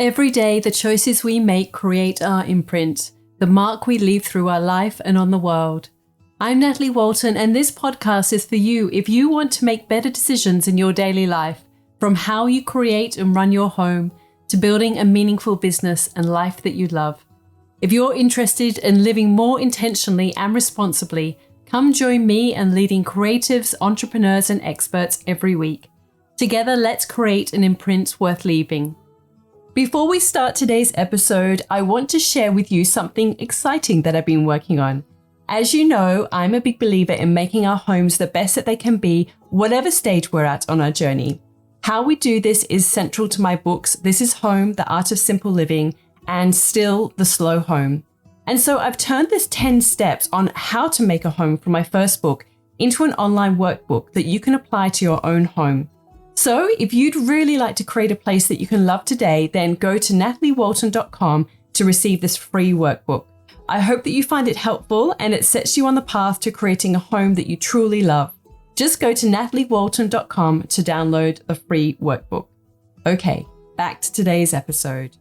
Every day, the choices we make create our imprint, the mark we leave through our life and on the world. I'm Natalie Walton, and this podcast is for you if you want to make better decisions in your daily life, from how you create and run your home to building a meaningful business and life that you love. If you're interested in living more intentionally and responsibly, come join me and leading creatives, entrepreneurs, and experts every week. Together, let's create an imprint worth leaving. Before we start today's episode, I want to share with you something exciting that I've been working on. As you know, I'm a big believer in making our homes the best that they can be, whatever stage we're at on our journey. How we do this is central to my books, This is Home, The Art of Simple Living, and Still the Slow Home. And so I've turned this 10 steps on how to make a home from my first book into an online workbook that you can apply to your own home. So if you'd really like to create a place that you can love today, then go to nataliewalton.com to receive this free workbook. I hope that you find it helpful and it sets you on the path to creating a home that you truly love. Just go to nataliewalton.com to download the free workbook. Okay, back to today's episode.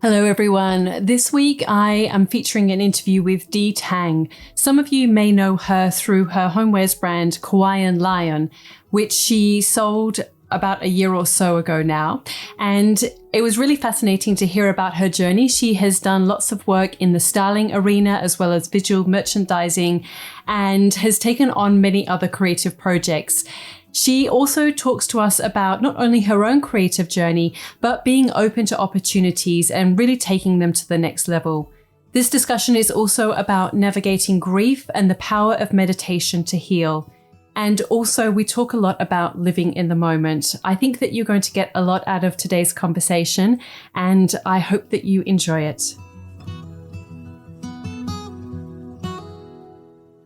Hello everyone. This week I am featuring an interview with Dee Tang. Some of you may know her through her homewares brand Kawaiian Lion, which she sold about a year or so ago now. And it was really fascinating to hear about her journey. She has done lots of work in the styling arena as well as visual merchandising and has taken on many other creative projects. She also talks to us about not only her own creative journey, but being open to opportunities and really taking them to the next level. This discussion is also about navigating grief and the power of meditation to heal. And also we talk a lot about living in the moment. I think that you're going to get a lot out of today's conversation, and I hope that you enjoy it.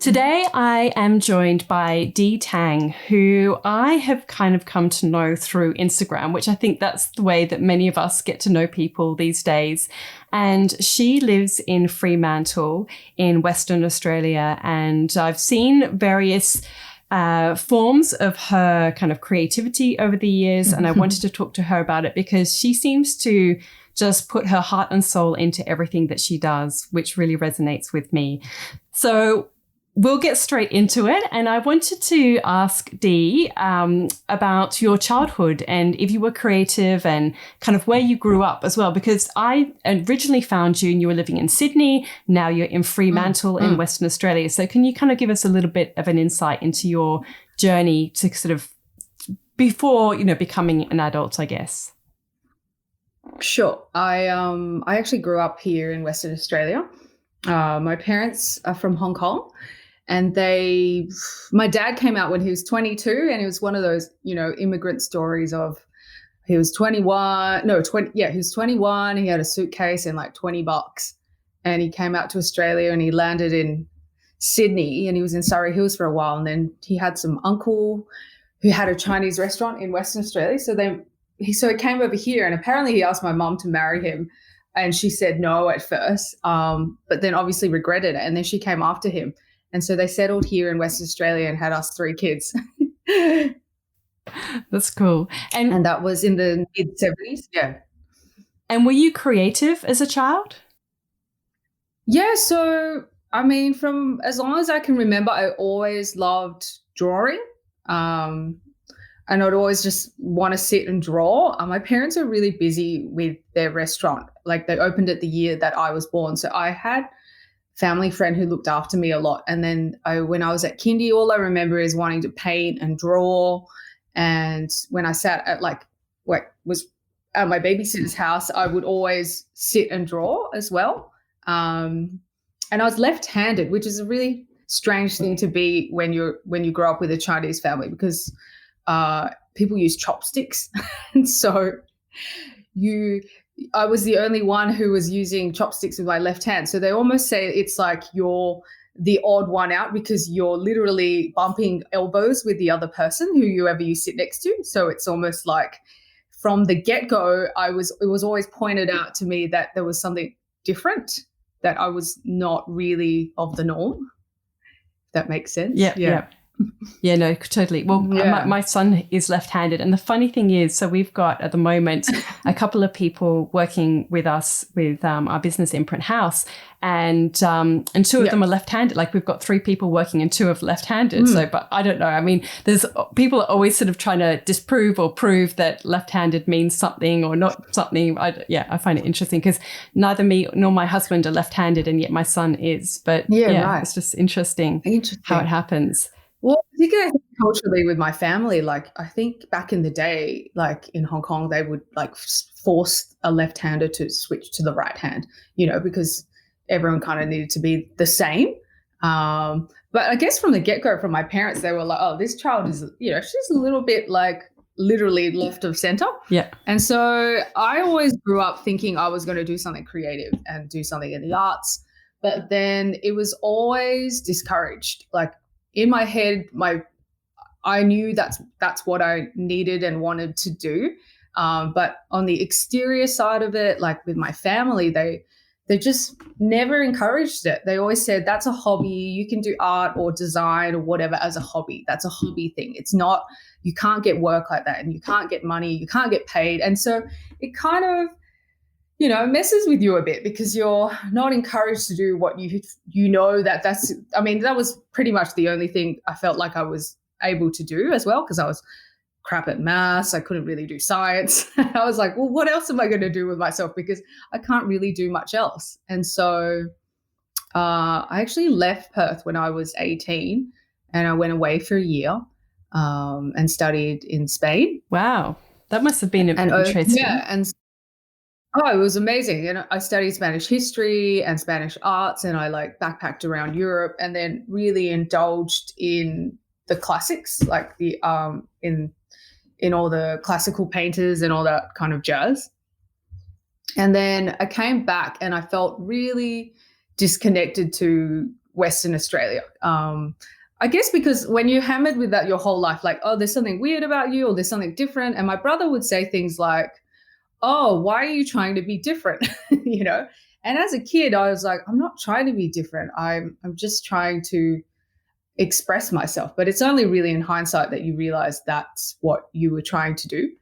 Today, I am joined by Dee Tang, who I have kind of come to know through Instagram, which I think that's the way that many of us get to know people these days. And she lives in Fremantle in Western Australia. And I've seen various forms of her kind of creativity over the years. And I wanted to talk to her about it because she seems to just put her heart and soul into everything that she does, which really resonates with me. So we'll get straight into it. And I wanted to ask Dee about your childhood and if you were creative and kind of where you grew up as well, because I originally found you and you were living in Sydney. Now you're in Fremantle in Western Australia. So can you kind of give us a little bit of an insight into your journey to sort of before, becoming an adult, I guess? Sure. I actually grew up here in Western Australia. My parents are from Hong Kong. And my dad came out when he was 22, and it was one of those, immigrant stories of he was 21. He was 21. He had a suitcase and like $20, and he came out to Australia and he landed in Sydney, and he was in Surrey Hills for a while. And then he had some uncle who had a Chinese restaurant in Western Australia. So he came over here, and apparently he asked my mum to marry him, and she said no at first, but then obviously regretted it. And then she came after him. And so they settled here in Western Australia and had us 3 kids. That's cool. And that was in the mid-70s, yeah. And were you creative as a child? Yeah, so, from as long as I can remember, I always loved drawing. And I'd always just want to sit and draw. My parents are really busy with their restaurant. Like they opened it the year that I was born. So I had family friend who looked after me a lot. And then when I was at kindy, all I remember is wanting to paint and draw. And when I sat at was at my babysitter's house, I would always sit and draw as well. And I was left-handed, which is a really strange thing to be when you grow up with a Chinese family, because people use chopsticks. And so I was the only one who was using chopsticks with my left hand. So they almost say it's like you're the odd one out because you're literally bumping elbows with the other person whoever you sit next to. So it's almost like from the get-go, it was always pointed out to me that there was something different, that I was not really of the norm. If that makes sense. Yeah. Yeah, no, totally. Well, my son is left-handed. And the funny thing is, so we've got at the moment a couple of people working with us with our business Imprint House. And two of them are left-handed. Like we've got 3 people working and 2 are left-handed. So, but I don't know. I mean, there's people are always sort of trying to disprove or prove that left-handed means something or not something. I find it interesting because neither me nor my husband are left-handed and yet my son is. But right. It's just interesting how it happens. Well, particularly culturally with my family, like I think back in the day, like in Hong Kong, they would like force a left-hander to switch to the right hand, because everyone kind of needed to be the same. But I guess from the get-go, from my parents, they were like, oh, this child is, she's a little bit like literally left of center. Yeah. And so I always grew up thinking I was going to do something creative and do something in the arts. But then it was always discouraged. Like in my head, I knew that's what I needed and wanted to do. But on the exterior side of it, like with my family, they just never encouraged it. They always said, that's a hobby. You can do art or design or whatever as a hobby. That's a hobby thing. It's not, you can't get work like that and you can't get money, you can't get paid. And so it kind of, messes with you a bit because you're not encouraged to do what that was pretty much the only thing I felt like I was able to do as well, because I was crap at maths. I couldn't really do science. I was like, well, what else am I going to do with myself? Because I can't really do much else. And so I actually left Perth when I was 18 and I went away for a year and studied in Spain. Wow. That must have been interesting. It was amazing. I studied Spanish history and Spanish arts, and I like backpacked around Europe and then really indulged in the classics, like the in all the classical painters and all that kind of jazz. And then I came back and I felt really disconnected to Western Australia. I guess because when you're hammered with that your whole life, like, oh, there's something weird about you or there's something different. And my brother would say things like, oh, why are you trying to be different? And as a kid, I was like, I'm not trying to be different. I'm just trying to express myself. But it's only really in hindsight that you realize that's what you were trying to do.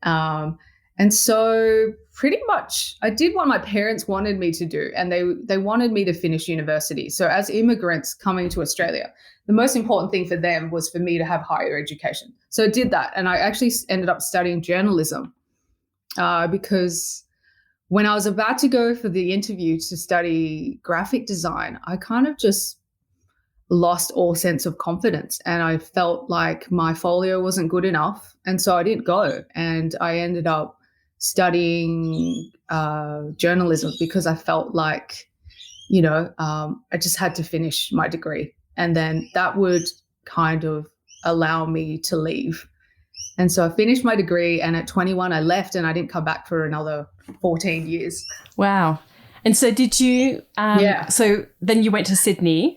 And so pretty much I did what my parents wanted me to do, and they wanted me to finish university. So as immigrants coming to Australia, the most important thing for them was for me to have higher education. So I did that, and I actually ended up studying journalism. Because when I was about to go for the interview to study graphic design, I kind of just lost all sense of confidence, and I felt like my folio wasn't good enough, and so I didn't go, and I ended up studying journalism because I felt like, I just had to finish my degree, and then that would kind of allow me to leave. And so I finished my degree, and at 21 I left, and I didn't come back for another 14 years. Wow. And so did you so then you went to Sydney?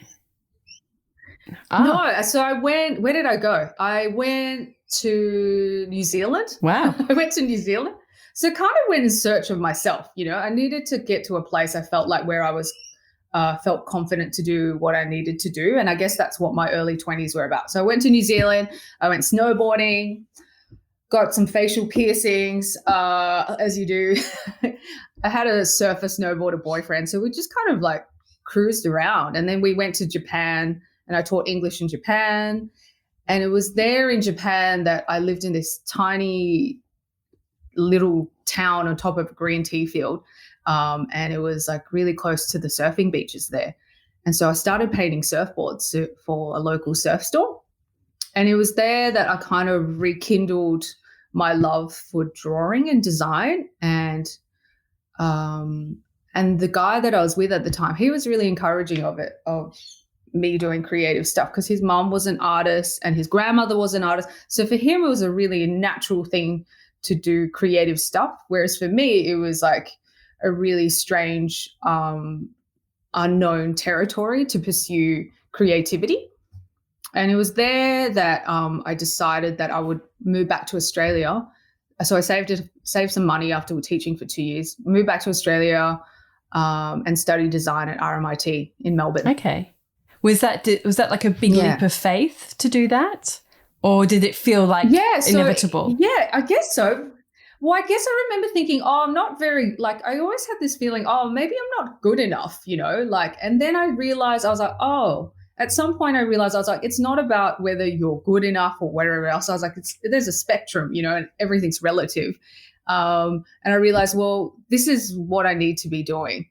No, so I went, where did I go? I went to New Zealand. Wow. I went to New Zealand. So kind of went in search of myself, I needed to get to a place I felt like where I was felt confident to do what I needed to do. And I guess that's what my early 20s were about. So I went to New Zealand, I went snowboarding, got some facial piercings, as you do. I had a surfer snowboarder boyfriend, so we just kind of like cruised around. And then we went to Japan, and I taught English in Japan. And it was there in Japan that I lived in this tiny little town on top of a green tea field. And it was like really close to the surfing beaches there. And so I started painting surfboards for a local surf store. And it was there that I kind of rekindled my love for drawing and design. And the guy that I was with at the time, he was really encouraging of me doing creative stuff, because his mom was an artist and his grandmother was an artist. So for him, it was a really natural thing to do creative stuff. Whereas for me, it was like a really strange, unknown territory to pursue creativity. And it was there that I decided that I would move back to Australia. So I saved some money after teaching for 2 years, moved back to Australia and studied design at RMIT in Melbourne. Okay. Was that like a big leap of faith to do that? Or did it feel like inevitable? Yeah, I guess so. Well, I guess I remember thinking, I'm not very, like, I always had this feeling, maybe I'm not good enough, like, and then I realized, I was like, at some point I realized, I was like, it's not about whether you're good enough or whatever else. I was like, there's a spectrum, and everything's relative. And I realized, well, this is what I need to be doing,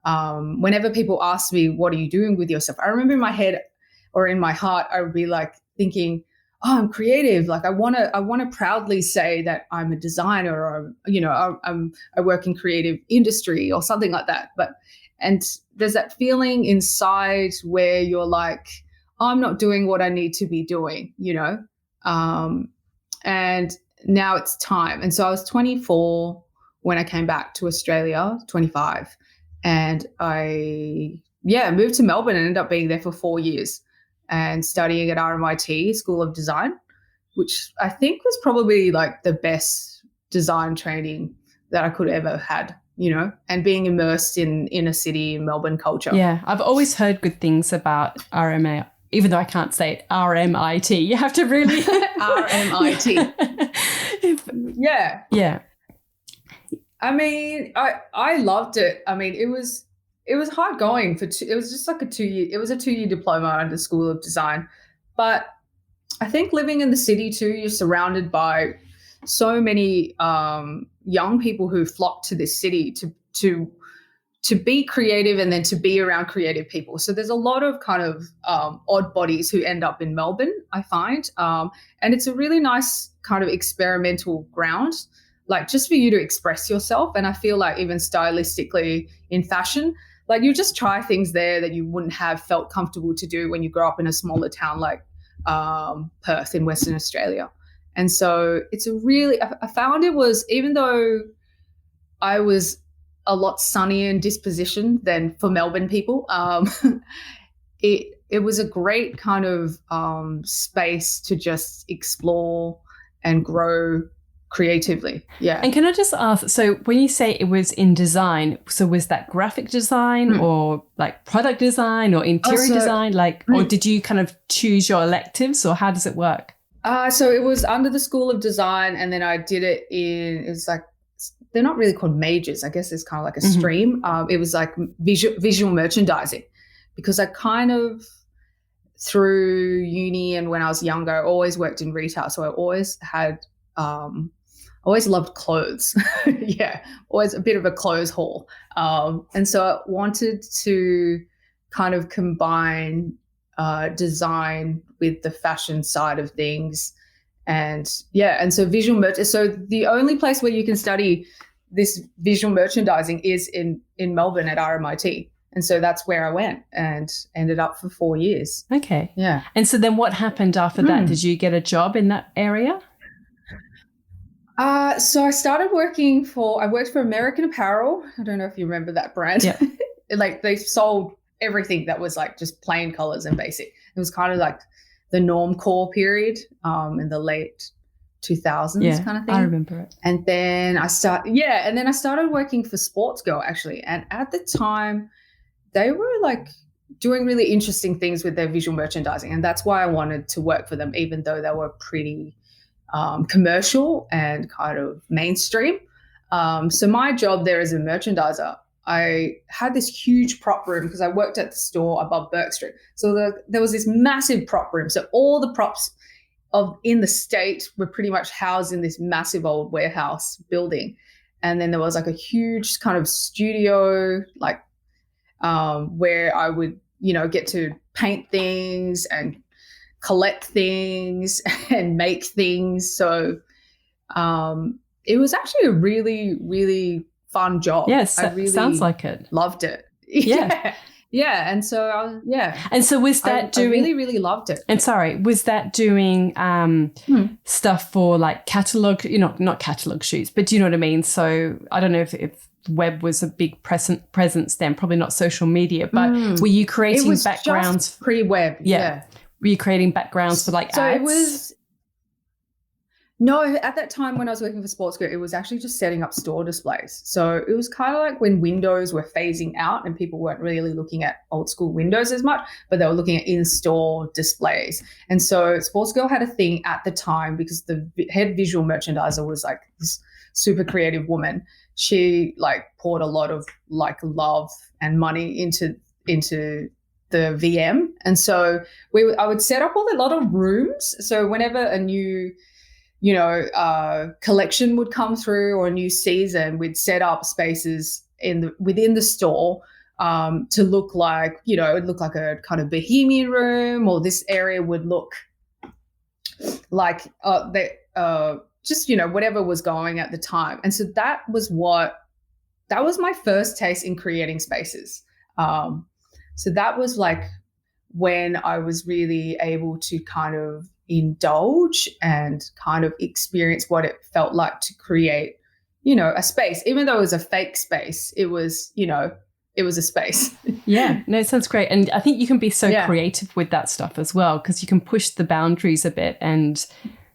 whenever people ask me, what are you doing with yourself? I remember in my head or in my heart, I would be like thinking, I'm creative. Like I want to proudly say that I'm a designer or, I work in creative industry or something like that. And there's that feeling inside where you're like, I'm not doing what I need to be doing, and now it's time. And so I was 24 when I came back to Australia, 25. And I, moved to Melbourne and ended up being there for 4 years and studying at RMIT School of Design, which I think was probably like the best design training that I could ever had, and being immersed in inner city Melbourne culture. Yeah, I've always heard good things about RMA, even though I can't say it, RMIT. You have to really... RMIT. Yeah. Yeah. I mean, I loved it. I mean, it was hard going it was just like a 2-year diploma under School of Design. But I think living in the city too, you're surrounded by so many young people who flock to this city to be creative and then to be around creative people. So there's a lot of kind of odd bodies who end up in Melbourne, I find. And it's a really nice kind of experimental ground, like just for you to express yourself. And I feel like even stylistically in fashion, like you just try things there that you wouldn't have felt comfortable to do when you grow up in a smaller town like Perth in Western Australia. And so it's I found it was, even though I was a lot sunnier in disposition than for Melbourne people, it was a great kind of space to just explore and grow creatively. Yeah. And can I just ask, so when you say it was in design, so was that graphic design or like product design or interior design, or did you kind of choose your electives, or how does it work? So it was under the School of Design, and then I did it was like, they're not really called majors. I guess it's kind of like a stream. It was like visual merchandising, because I kind of, through uni and when I was younger, I always worked in retail. So I always had, always loved clothes. Yeah, always a bit of a clothes haul. And so I wanted to kind of combine design with the fashion side of things. And so so the only place where you can study this visual merchandising is in Melbourne at RMIT. And so that's where I went and ended up for 4 years. Okay. Yeah. And so then what happened after that? Did you get a job in that area? So I worked for American Apparel. I don't know if you remember that brand. Yeah. Like they sold everything that was like just plain colors and basic. It was kind of like the normcore period in the late 2000s kind of thing. I remember it. And then I started working for Sports Girl, actually. And at the time, they were like doing really interesting things with their visual merchandising. And that's why I wanted to work for them, even though they were pretty commercial and kind of mainstream. So my job there as a merchandiser, I had this huge prop room because I worked at the store above Burke Street. So there was this massive prop room. So all the props in the state were pretty much housed in this massive old warehouse building. And then there was like a huge kind of studio, like where I would, get to paint things and collect things and make things. So it was actually a really, really fun job. Yes, I really sounds like it. Loved it. Yeah. Yeah. And so, And so was that I really, really loved it. And sorry, was that doing stuff for like catalog, not catalog shoots, but do you know what I mean? So I don't know if web was a big presence then, probably not social media, but were you creating backgrounds? Just pre-web. Yeah. Were you creating backgrounds for like ads? No, at that time when I was working for Sportsco, it was actually just setting up store displays. So it was kind of like when Windows were phasing out and people weren't really looking at old school Windows as much, but they were looking at in-store displays. And so Sportsco had a thing at the time because the head visual merchandiser was like this super creative woman. She like poured a lot of like love and money into the VM. And so I would set up a lot of rooms. So whenever a new collection would come through or a new season, we'd set up spaces within the store to look like, it would look like a kind of bohemian room, or this area would look like whatever was going at the time. And so that was my first taste in creating spaces. So that was like when I was really able to kind of indulge and kind of experience what it felt like to create, a space. Even though it was a fake space, it was a space. Yeah, no, it sounds great. And I think you can be so creative with that stuff as well, because you can push the boundaries a bit, and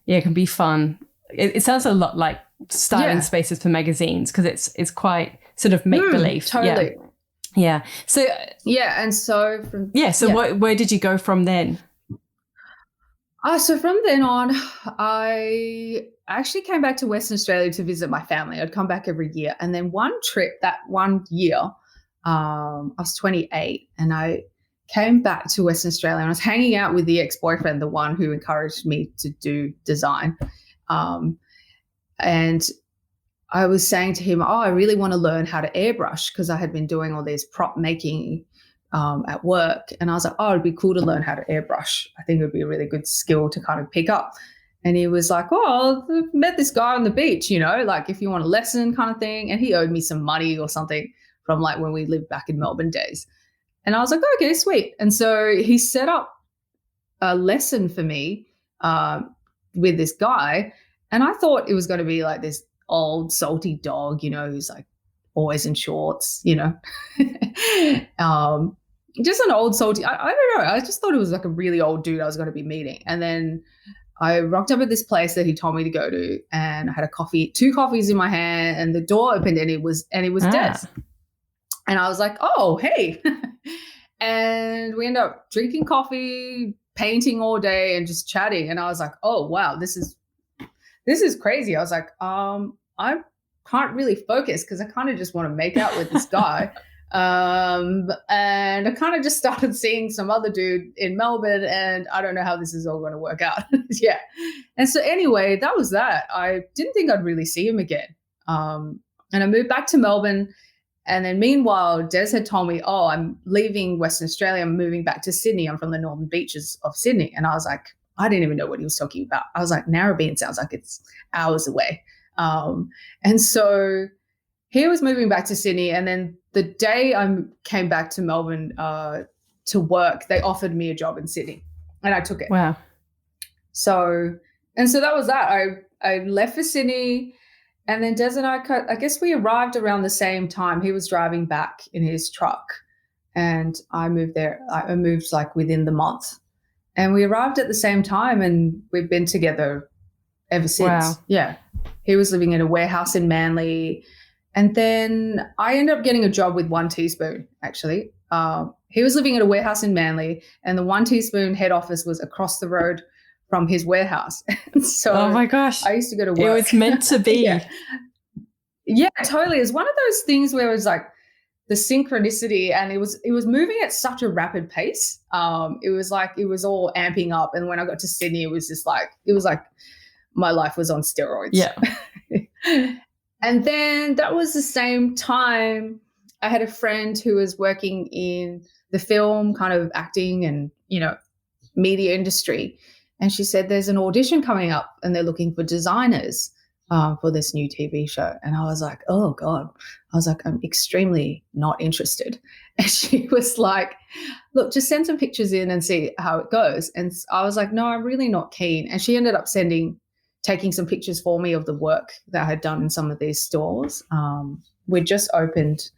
it can be fun. It sounds a lot like styling spaces for magazines, because it's quite sort of make-believe. Totally. Yeah. So and so where did you go from then? So from then on, I actually came back to Western Australia to visit my family. I'd come back every year. And then one trip, that one year, I was 28 and I came back to Western Australia and I was hanging out with the ex-boyfriend, the one who encouraged me to do design. And I was saying to him, I really want to learn how to airbrush, because I had been doing all these prop making at work. And I was like, it'd be cool to learn how to airbrush. I think it would be a really good skill to kind of pick up. And he was like, I met this guy on the beach, like if you want a lesson kind of thing. And he owed me some money or something from like when we lived back in Melbourne days. And I was like, okay, sweet. And so he set up a lesson for me with this guy. And I thought it was going to be like this old salty dog, who's like always in shorts, just an old salty, I don't know. I just thought it was like a really old dude I was going to be meeting. And then I rocked up at this place that he told me to go to, and I had two coffees in my hand, and the door opened and it was Des. And I was like, oh, hey. And we ended up drinking coffee, painting all day and just chatting. And I was like, oh, wow, this is crazy. I was like, I can't really focus because I kind of just want to make out with this guy. And I kind of just started seeing some other dude in Melbourne, and I don't know how this is all going to work out. Yeah. And so anyway, that was that. I didn't think I'd really see him again. And I moved back to Melbourne. And then meanwhile, Des had told me, I'm leaving Western Australia. I'm moving back to Sydney. I'm from the northern beaches of Sydney. And I was like, I didn't even know what he was talking about. I was like, Narrabeen sounds like it's hours away. And so he was moving back to Sydney. And then the day I came back to Melbourne to work, they offered me a job in Sydney, and I took it. Wow. So that was that. I left for Sydney, and then Des and I guess we arrived around the same time. He was driving back in his truck, and I moved there. I moved like within the month, and we arrived at the same time, and we've been together ever since. Wow. Yeah. He was living in a warehouse in Manly. And then I ended up getting a job with One Teaspoon, actually. He was living in a warehouse in Manly, and the One Teaspoon head office was across the road from his warehouse. So oh my gosh. I used to go to work. It was meant to be. Yeah, totally. It's one of those things where it was like the synchronicity, and it was moving at such a rapid pace. It was like it was all amping up. And when I got to Sydney, it was like my life was on steroids. Yeah. And then that was the same time I had a friend who was working in the film kind of acting and, media industry. And she said, there's an audition coming up and they're looking for designers for this new TV show. And I was like, oh God. I was like, I'm extremely not interested. And she was like, look, just send some pictures in and see how it goes. And I was like, no, I'm really not keen. And she ended up taking some pictures for me of the work that I had done in some of these stores. We just opened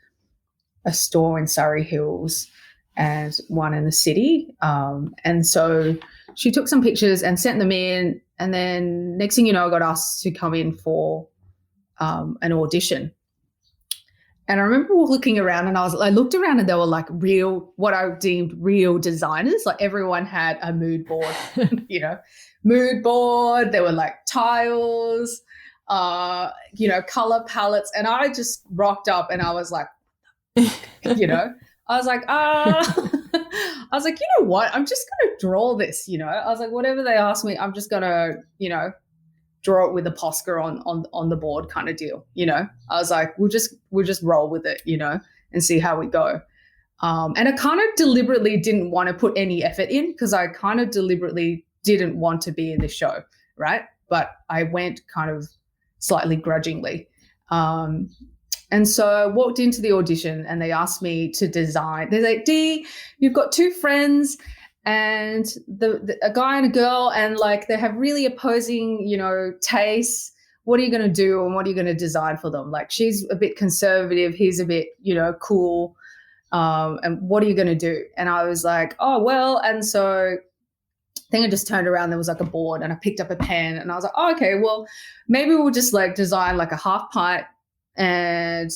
a store in Surrey Hills and one in the city. And so she took some pictures and sent them in, And then next thing you know, I got asked to come in for an audition. And I remember looking around, and I looked around, and there were like what I deemed real designers. Like everyone had a mood board, mood board. There were like tiles, color palettes. And I just rocked up, and I was like, I was like, I was like, you know what? I'm just going to draw this, I was like, whatever they ask me, I'm just going to, draw it with a Posca on the board kind of deal. I was like, we'll just roll with it, and see how we go. And I kind of deliberately didn't want to put any effort in, because I kind of deliberately didn't want to be in the show. Right. But I went kind of slightly grudgingly. And so I walked into the audition, and they asked me to design. They're like, Dee, you've got two friends, and a guy and a girl, and like they have really opposing, tastes. What are you going to do, and what are you going to design for them? Like, she's a bit conservative, he's a bit, cool. And what are you going to do? And I was like, oh, well. And so I think I just turned around, there was like a board, and I picked up a pen, and I was like, oh, okay, well, maybe we'll just like design like a half pipe, and,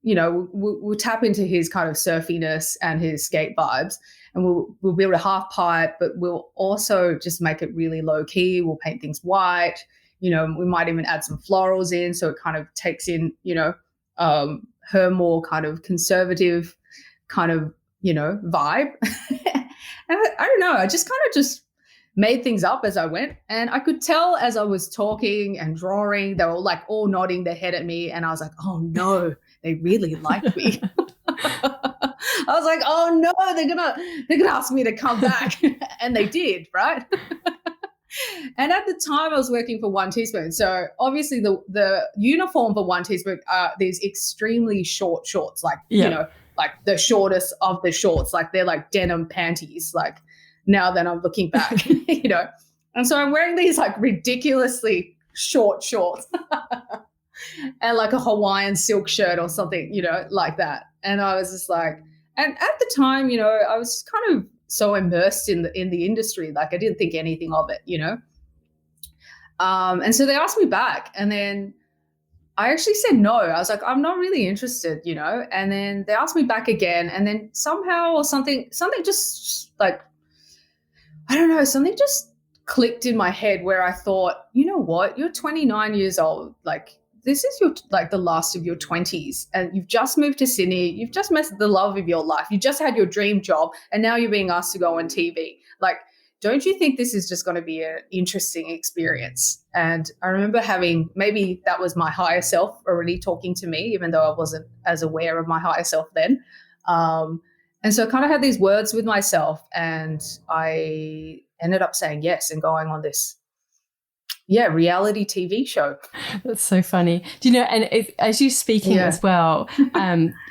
we'll tap into his kind of surfiness and his skate vibes. And we'll build a half pipe, but we'll also just make it really low key. We'll paint things white. We might even add some florals in, so it kind of takes in, her more kind of conservative kind of, vibe. And I don't know. I just kind of just made things up as I went, and I could tell as I was talking and drawing, they were like all nodding their head at me, and I was like, oh no, they really like me. I was like, oh no, they're gonna ask me to come back. And they did, right? And at the time I was working for One Teaspoon. So obviously the uniform for One Teaspoon are these extremely short shorts, like, like the shortest of the shorts, like they're like denim panties, like now that I'm looking back, And so I'm wearing these like ridiculously short shorts and like a Hawaiian silk shirt or something, like that. And I was just like, and at the time, I was just kind of so immersed in the industry, like I didn't think anything of it, And so they asked me back, and then I actually said no. I was like, I'm not really interested, And then they asked me back again, and then somehow or something just like, I don't know, something just clicked in my head where I thought, you know what, you're 29 years old, like this is your like the last of your 20s, and you've just moved to Sydney, you've just met the love of your life, you just had your dream job, and now you're being asked to go on TV. Like, don't you think this is just going to be an interesting experience? And I remember maybe that was my higher self already talking to me, even though I wasn't as aware of my higher self then. And so I kind of had these words with myself, and I ended up saying yes and going on this reality TV show. That's so funny. Do you know, and as you're speaking as well,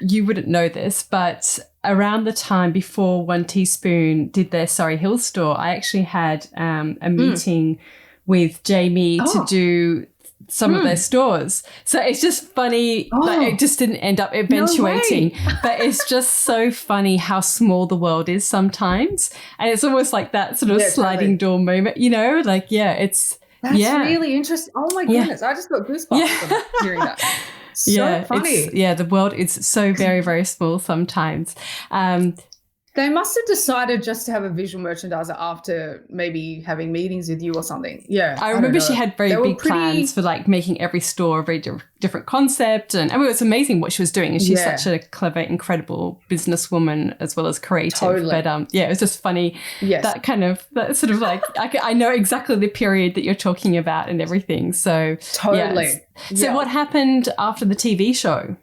you wouldn't know this, but around the time before One Teaspoon did their Surrey Hills store, I actually had a meeting with Jamie to do some of their stores. So it's just funny, like it just didn't end up eventuating, but it's just so funny how small the world is sometimes. And it's almost like that sort of sliding door moment, it's... That's really interesting. Oh my goodness. I just got goosebumps from hearing that. So funny. The world is so very, very small sometimes. They must have decided just to have a visual merchandiser after maybe having meetings with you or something. Yeah. I remember she had very big plans for like making every store a very different concept. And I mean, it was amazing what she was doing. And she's such a clever, incredible businesswoman as well as creative. Totally. But it was just funny. Yes. That sort of like, I know exactly the period that you're talking about and everything. So totally. So what happened after the TV show?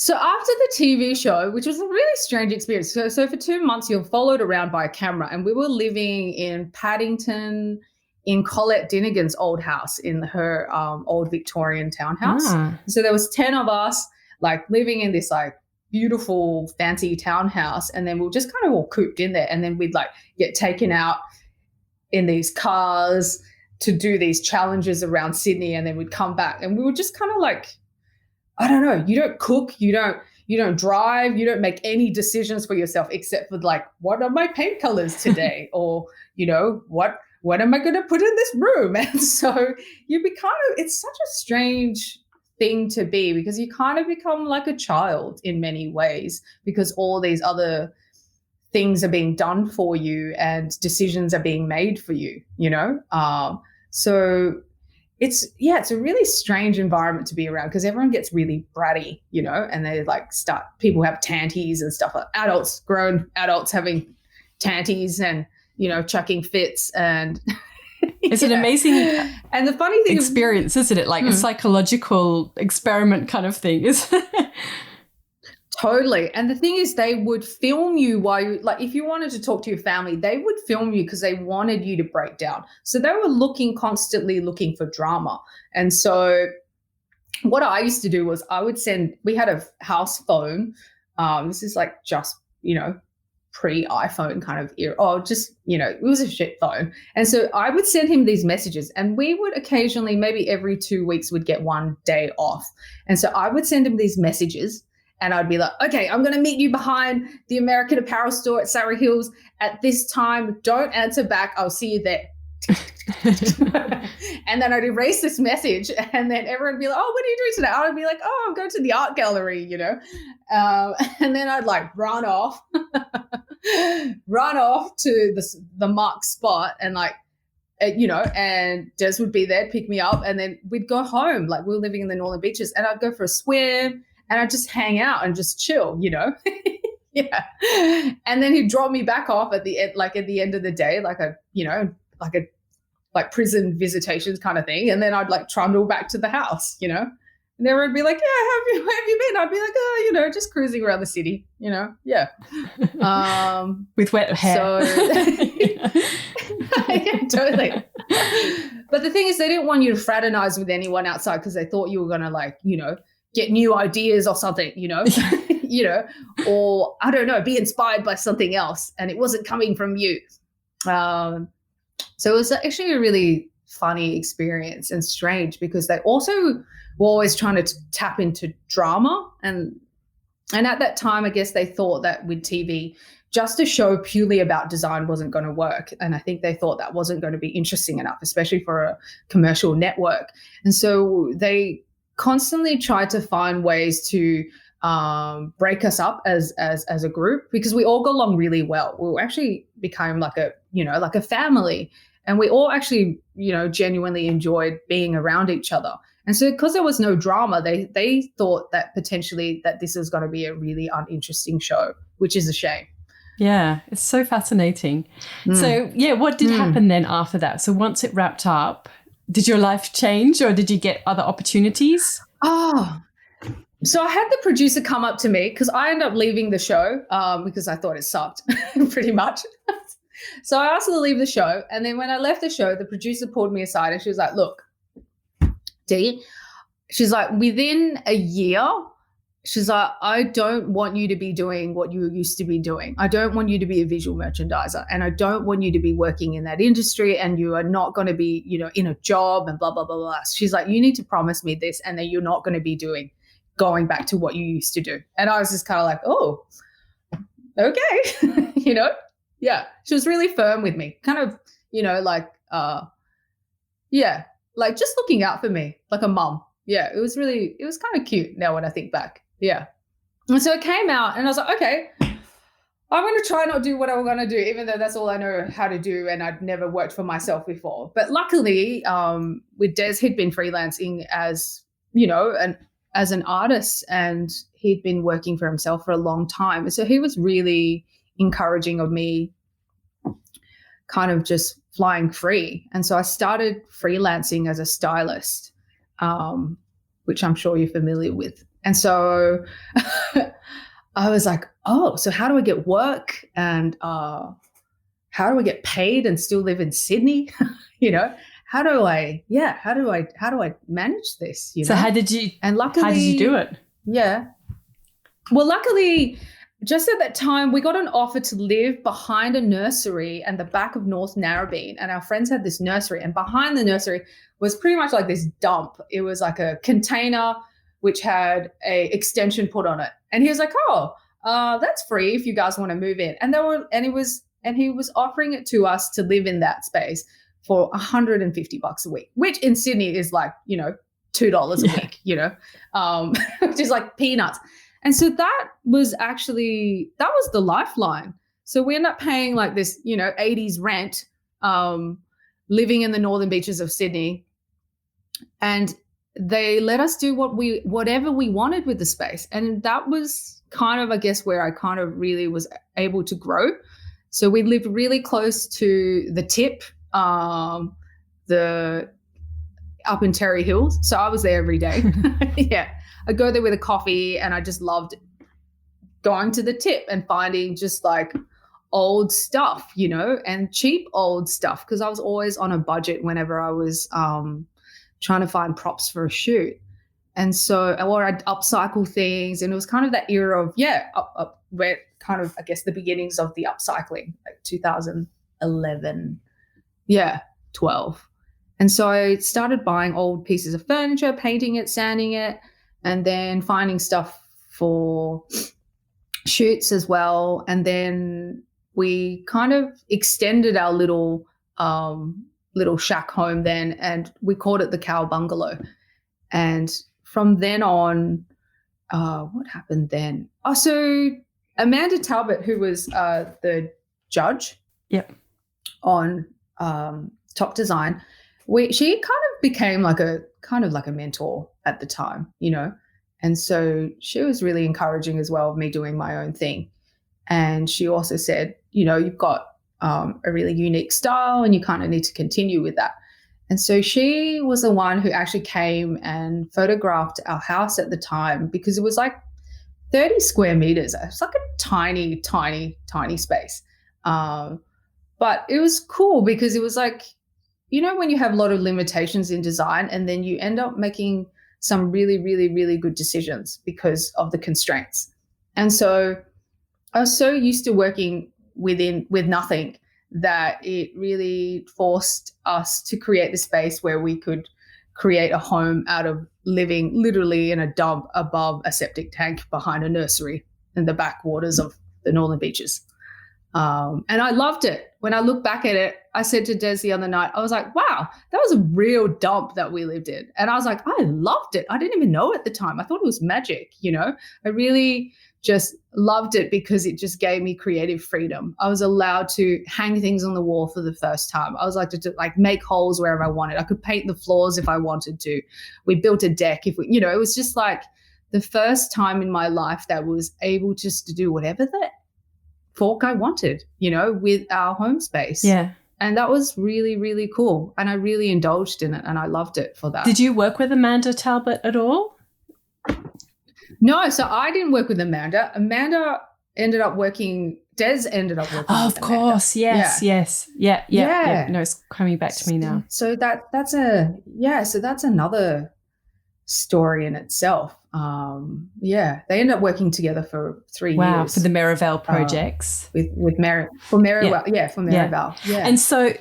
So after the TV show, which was a really strange experience, so for 2 months you're followed around by a camera, and we were living in Paddington in Colette Dinnigan's old house, in her old Victorian townhouse. So there was 10 of us like living in this like beautiful fancy townhouse, and then we were just kind of all cooped in there, and then we'd like get taken out in these cars to do these challenges around Sydney, and then we'd come back, and we were just kind of like, I don't know, you don't cook, you don't drive, you don't make any decisions for yourself except for like, what are my paint colors today? Or, what what am I going to put in this room? And so it's such a strange thing to be, because you kind of become like a child in many ways, because all these other things are being done for you and decisions are being made for you, so it's a really strange environment to be around, because everyone gets really bratty, and they like people have tanties and stuff, like grown adults having tanties and, chucking fits, and it's an amazing and the funny thing experience, isn't it? Like a psychological experiment kind of thing, isn't it? Totally. And the thing is, they would film you while you, like, if you wanted to talk to your family, they would film you because they wanted you to break down. So they were constantly looking for drama. And so what I used to do was we had a house phone. This is like just, pre-iPhone kind of era. It was a shit phone. And so I would send him these messages, and we would occasionally, maybe every 2 weeks, would get one day off. And so I would send him these messages, and I'd be like, okay, I'm going to meet you behind the American Apparel store at Surrey Hills at this time. Don't answer back. I'll see you there. And then I'd erase this message, and then everyone would be like, oh, what are you doing today? I'd be like, oh, I'm going to the art gallery, and then I'd like run off to the marked spot, and like, and Des would be there, pick me up, and then we'd go home. Like, we were living in the Northern Beaches, and I'd go for a swim, and I'd just hang out and just chill, Yeah. And then he'd drop me back off at the end of the day, like prison visitations kind of thing. And then I'd like trundle back to the house, And everyone would be like, yeah, how have you been? I'd be like, oh, just cruising around the city, yeah. With wet hair. So, yeah, totally. But the thing is, they didn't want you to fraternize with anyone outside, because they thought you were going to get new ideas or something, or I don't know, be inspired by something else, and it wasn't coming from you. So it was actually a really funny experience, and strange, because they also were always trying to tap into drama. And at that time, I guess they thought that with TV, just a show purely about design wasn't going to work. And I think they thought that wasn't going to be interesting enough, especially for a commercial network. And so they constantly tried to find ways to break us up as a group, because we all got along really well. We actually became like a family, and we all actually, genuinely enjoyed being around each other. And so because there was no drama, they thought that potentially that this was going to be a really uninteresting show, which is a shame. Yeah, it's so fascinating. So, yeah, what did happen then after that? So once it wrapped up, did your life change, or did you get other opportunities? Oh, so I had the producer come up to me, because I ended up leaving the show because I thought it sucked pretty much. So I asked her to leave the show. And then when I left the show, the producer pulled me aside, and she was like, look, Dee, she's like, within a year, she's like, I don't want you to be doing what you used to be doing. I don't want you to be a visual merchandiser, and I don't want you to be working in that industry, and you are not going to be, in a job and blah, blah, blah, blah. She's like, you need to promise me this, and then you're not going to be going back to what you used to do. And I was just kind of like, oh, okay. Yeah. She was really firm with me, kind of, like just looking out for me like a mum. Yeah. It was kind of cute now when I think back. Yeah. And so it came out, and I was like, okay, I'm going to try not do what I'm going to do, even though that's all I know how to do, and I'd never worked for myself before. But luckily, with Des, he'd been freelancing as an artist, and he'd been working for himself for a long time. And so he was really encouraging of me kind of just flying free. And so I started freelancing as a stylist, which I'm sure you're familiar with. And so I was like, oh, so how do I get work, and how do I get paid and still live in Sydney? How do I manage this? So how did you do it? Yeah. Well, luckily, just at that time, we got an offer to live behind a nursery and the back of North Narrabeen. And our friends had this nursery, and behind the nursery was pretty much like this dump. It was like a container which had a extension put on it. And he was like, oh, that's free if you guys want to move in. And he was offering it to us to live in that space for $150 a week, which in Sydney is like, $2 a week, which is like peanuts. And so that was the lifeline. So we ended up paying like this, 80s rent, living in the northern beaches of Sydney. And they let us do whatever we wanted with the space. And that was kind of, I guess, where I kind of really was able to grow. So we lived really close to the tip, up in Terry Hills. So I was there every day. Yeah. I'd go there with a coffee, and I just loved going to the tip and finding just like old stuff, and cheap old stuff, because I was always on a budget whenever I was trying to find props for a shoot. And so, or I'd upcycle things, and it was kind of that era of, where kind of, I guess, the beginnings of the upcycling, like 2011, 12. And so I started buying old pieces of furniture, painting it, sanding it, and then finding stuff for shoots as well. And then we kind of extended our little shack home then, and we called it the Cow Bungalow. And from then on, what happened then? Oh, so Amanda Talbot, who was the judge on Top Design, she kind of became like a mentor at the time, and so she was really encouraging as well of me doing my own thing. And she also said, you've got a really unique style, and you kind of need to continue with that. And so she was the one who actually came and photographed our house at the time, because it was like 30 square meters. It's like a tiny, tiny, tiny space. But it was cool because it was like, when you have a lot of limitations in design, and then you end up making some really, really, really good decisions because of the constraints. And so I was so used to working with nothing that it really forced us to create the space where we could create a home out of living literally in a dump above a septic tank behind a nursery in the backwaters of the northern beaches. And I loved it. When I look back at it, I said to Des the other night, I was like, wow, that was a real dump that we lived in. And I was like, I loved it. I didn't even know at the time. I thought it was magic, I really just loved it because it just gave me creative freedom. I was allowed to hang things on the wall for the first time. I was like to make holes wherever I wanted. I could paint the floors if I wanted to. We built a deck it was just like the first time in my life that was able just to do whatever the fork I wanted, with our home space. Yeah. And that was really, really cool. And I really indulged in it, and I loved it for that. Did you work with Amanda Talbot at all? No, so I didn't work with Amanda. Des ended up working with of course. Amanda. Yes. Yeah. No, it's coming back to me now. So that's another story in itself. They ended up working together for 3 years. Wow, for the Merivale projects. With Merivale. Yeah, for Merivale. Yeah. And so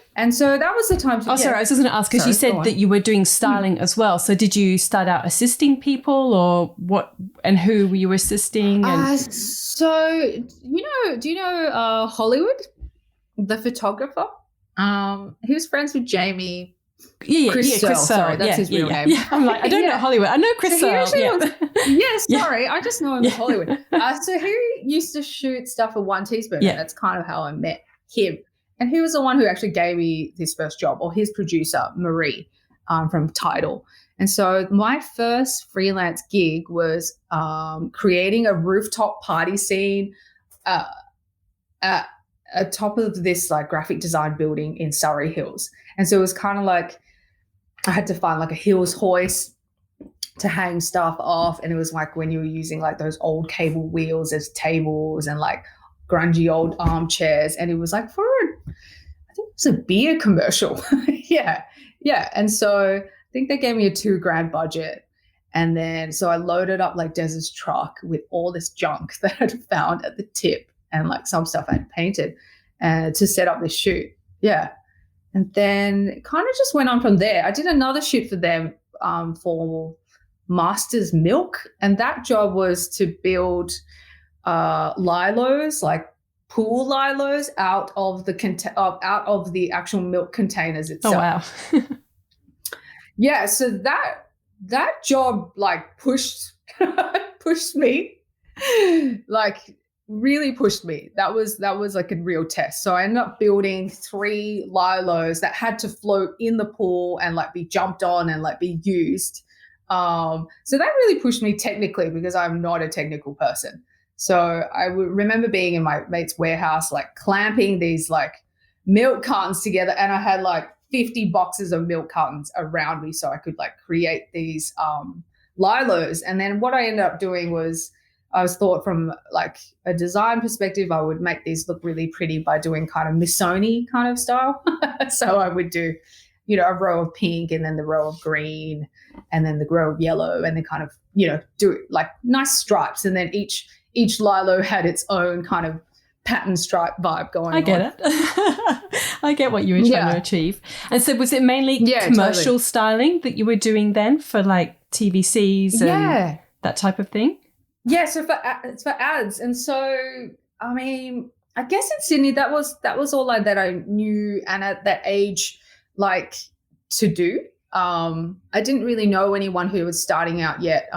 that was the time to... sorry, I was just going to ask, because you said that you were doing styling as well. So did you start out assisting people, or what, and who were you assisting? So, do you know Hollywood, the photographer? He was friends with Jamie. Chris Searle. Sorry, that's his real name. Yeah. I'm like, I don't know Hollywood. I know Chris Searle. Sorry, I just know him as Hollywood. So he used to shoot stuff for One Teaspoon. Yeah. And that's kind of how I met him. And he was the one who actually gave me his first job, or his producer, Marie, from Tidal. And so my first freelance gig was creating a rooftop party scene at top of this like graphic design building in Surrey Hills. And so it was kind of like I had to find like a Hills hoist to hang stuff off. And it was like when you were using like those old cable wheels as tables and like grungy old armchairs. And it was like I think it was a beer commercial. Yeah. And so I think they gave me a $2,000 budget. And then so I loaded up like Des's truck with all this junk that I'd found at the tip and like some stuff I'd painted to set up this shoot. Yeah. And then it kind of just went on from there. I did another shoot for them for Master's Milk. And that job was to build lilos, like pool lilos out of the actual milk containers Oh, itself. wow. Yeah, so that job like pushed me, like really pushed me. That was like a real test. So I ended up building 3 lilos that had to float in the pool and like be jumped on and like be used. So that really pushed me technically, because I'm not a technical person. So I would remember being in my mate's warehouse, like clamping these like milk cartons together, and I had like 50 boxes of milk cartons around me so I could like create these lilos. And then what I ended up doing was, I was thought from like a design perspective, I would make these look really pretty by doing kind of Missoni kind of style. So I would do, a row of pink and then the row of green and then the row of yellow, and then kind of, do like nice stripes. And then each lilo had its own kind of pattern stripe vibe going on. I get it. I get what you were trying to achieve. And so was it mainly commercial styling that you were doing then for like TVCs and that type of thing? Yeah, so for ads. And so, I mean, I guess in Sydney, that was all that I knew, and at that age, like, to do. I didn't really know anyone who was starting out yet.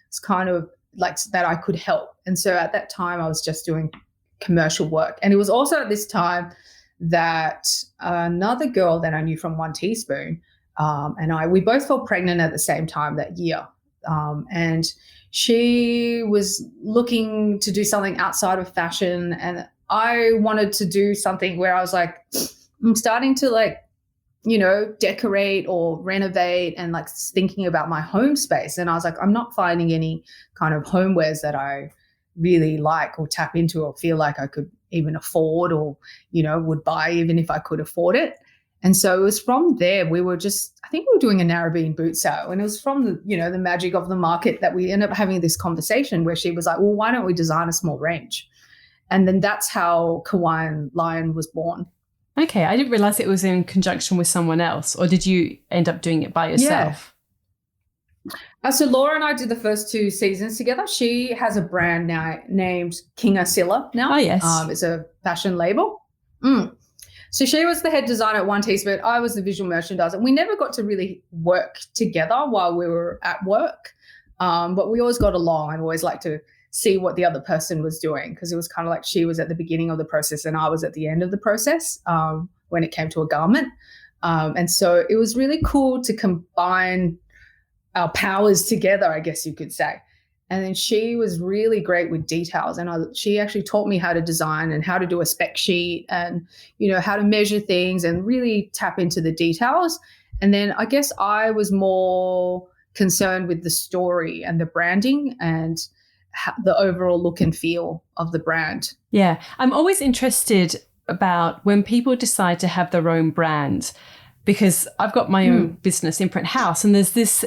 It's kind of like that I could help. And so at that time, I was just doing commercial work. And it was also at this time that another girl that I knew from One Teaspoon and we both fell pregnant at the same time that year. And she was looking to do something outside of fashion, and I wanted to do something where I was like, I'm starting to like, decorate or renovate and like thinking about my home space. And I was like, I'm not finding any kind of homewares that I really like or tap into or feel like I could even afford or, would buy even if I could afford it. And so it was from there, I think we were doing a Narrabeen boot sale, and it was from the magic of the market that we ended up having this conversation where she was like, well, why don't we design a small range? And then that's how Kawaiian Lion was born. Okay, I didn't realize it was in conjunction with someone else, or did you end up doing it by yourself? Yeah. So Laura and I did the first 2 seasons together. She has a brand now named King Asilla now. Oh, yes. It's a fashion label. So she was the head designer at One Teaspoon. I was the visual merchandiser. We never got to really work together while we were at work, but we always got along and always liked to see what the other person was doing, because it was kind of like she was at the beginning of the process and I was at the end of the process when it came to a garment. And so it was really cool to combine our powers together, I guess you could say. And then she was really great with details. And she actually taught me how to design and how to do a spec sheet and, how to measure things and really tap into the details. And then I guess I was more concerned with the story and the branding and the overall look and feel of the brand. Yeah. I'm always interested about when people decide to have their own brand, because I've got my own business, Imprint House, and there's this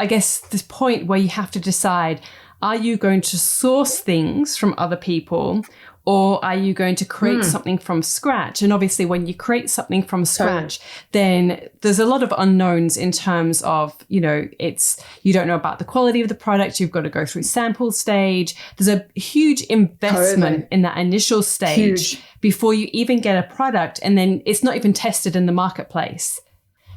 I guess this point where you have to decide, are you going to source things from other people, or are you going to create something from scratch? And obviously when you create something from scratch, then there's a lot of unknowns in terms of, you don't know about the quality of the product. You've got to go through sample stage. There's a huge investment in that initial stage before you even get a product. And then it's not even tested in the marketplace.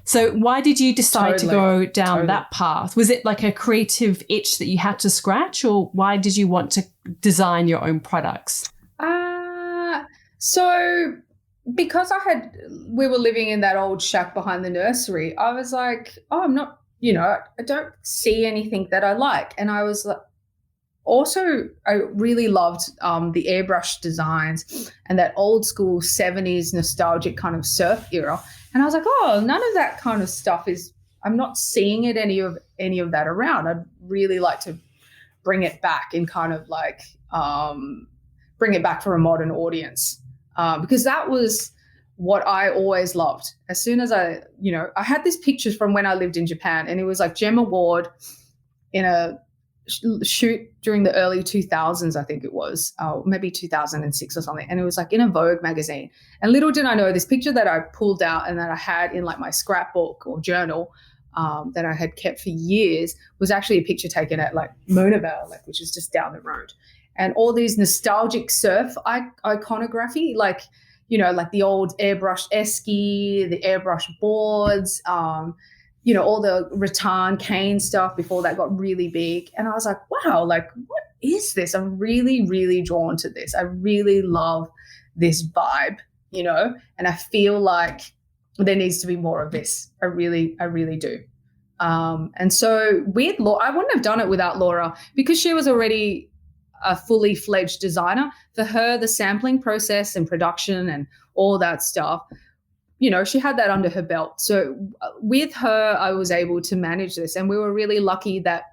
So why did you decide to go down that path? Was it like a creative itch that you had to scratch, or why did you want to design your own products? So because we were living in that old shack behind the nursery, I was like, I don't see anything that I like. And I was like, also, I really loved the airbrush designs and that old school 70s nostalgic kind of surf era. And I was like, none of that kind of stuff I'm not seeing any of that around. I'd really like to bring it back and kind of like bring it back for a modern audience, because that was what I always loved. As soon as I had this picture from when I lived in Japan, and it was like Gemma Ward in a shoot during the early 2000s, I think it was, maybe 2006 or something. And it was like in a Vogue magazine. And little did I know, this picture that I pulled out and that I had in like my scrapbook or journal that I had kept for years was actually a picture taken at like Mona Vale, which is just down the road. and all these nostalgic surf iconography, like, like the old airbrush esky, the airbrush boards, all the rattan cane stuff before that got really big. And I was like, wow, like, what is this? I'm really, really drawn to this. I really love this vibe, and I feel like there needs to be more of this. I really do. And so with Laura, I wouldn't have done it without Laura, because she was already a fully fledged designer. For her, the sampling process and production and all that stuff, she had that under her belt. So with her, I was able to manage this. And we were really lucky that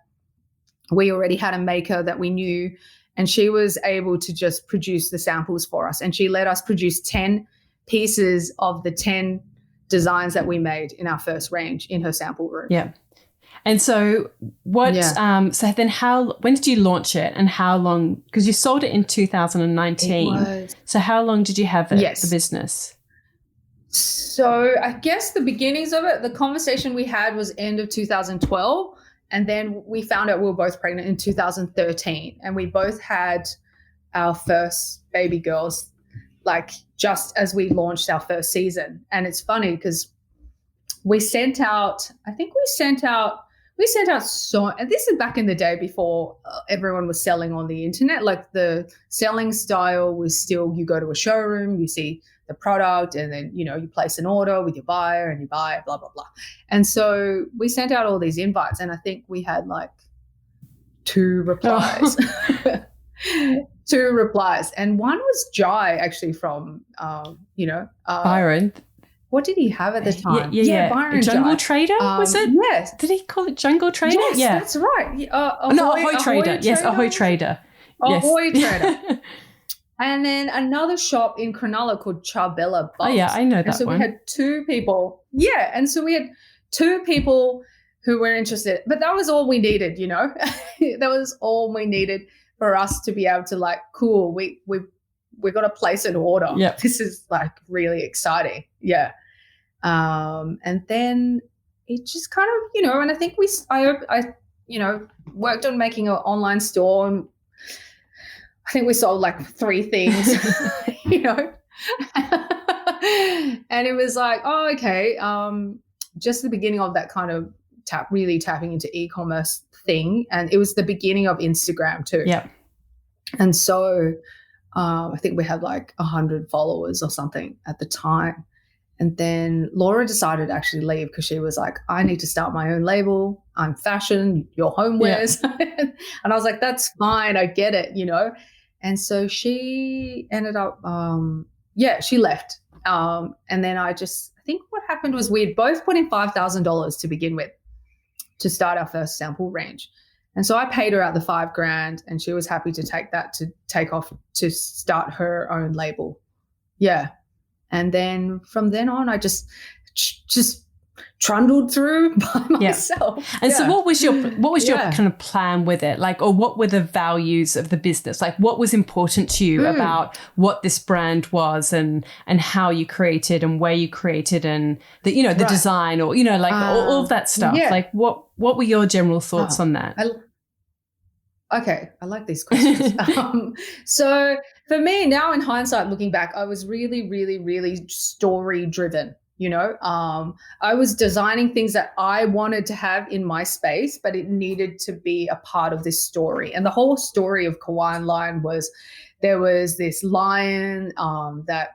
we already had a maker that we knew, and she was able to just produce the samples for us. And she let us produce 10 pieces of the 10 designs that we made in our first range in her sample room. Yeah. And so when did you launch it, and how long, because you sold it in 2019. So how long did you have it, the business? So I guess the beginnings of it, the conversation we had was end of 2012. And then we found out we were both pregnant in 2013. And we both had our first baby girls, like just as we launched our first season. And it's funny because we sent out so, and this is back in the day before everyone was selling on the internet. Like the selling style was still, you go to a showroom, you see the product, and then, you place an order with your buyer and you buy it, blah, blah, blah. And so we sent out all these invites, and I think we had like 2 replies. Oh. 2 replies. And one was Jai, actually, from, Byron. What did he have at the time? Yeah. Byron Jungle Jai. Trader, was it? Yes. Did he call it Jungle Trader? Yes, yeah. That's right. Ahoy Trader. Yes, Ahoy Trader. Ahoy Trader. And then another shop in Cronulla called Charbella Bubs. Oh, yeah, I know that one. And so we had 2 people. Yeah, and so we had 2 people who were interested. But that was all we needed, That was all we needed for us to be able to, like, cool, we've got to place an order. Yeah. This is, like, really exciting. Yeah. And then it just kind of, and I think I worked on making an online store, and I think we sold like 3 things, and it was like, oh, okay. Just the beginning of that kind of really tapping into e-commerce thing. And it was the beginning of Instagram too. Yeah. And so I think we had like 100 followers or something at the time. And then Laura decided to actually leave because she was like, I need to start my own label. I'm fashion, you're homewares. Yeah. And I was like, that's fine. I get it, And so she ended up, she left. And then I think what happened was we had both put in $5,000 to begin with to start our first sample range. And so I paid her out the $5,000, and she was happy to take that to take off to start her own label. Yeah. And then from then on, I just trundled through by myself. And so what was your kind of plan with it? Like, or what were the values of the business? Like, what was important to you about what this brand was, and how you created and where you created, and the, the design, or, all of that stuff. Yeah. Like, what were your general thoughts on that? Okay, I like these questions. So for me now, in hindsight, looking back, I was really, really, really story driven. I was designing things that I wanted to have in my space, but it needed to be a part of this story. And the whole story of Kawaiian Lion was, there was this lion that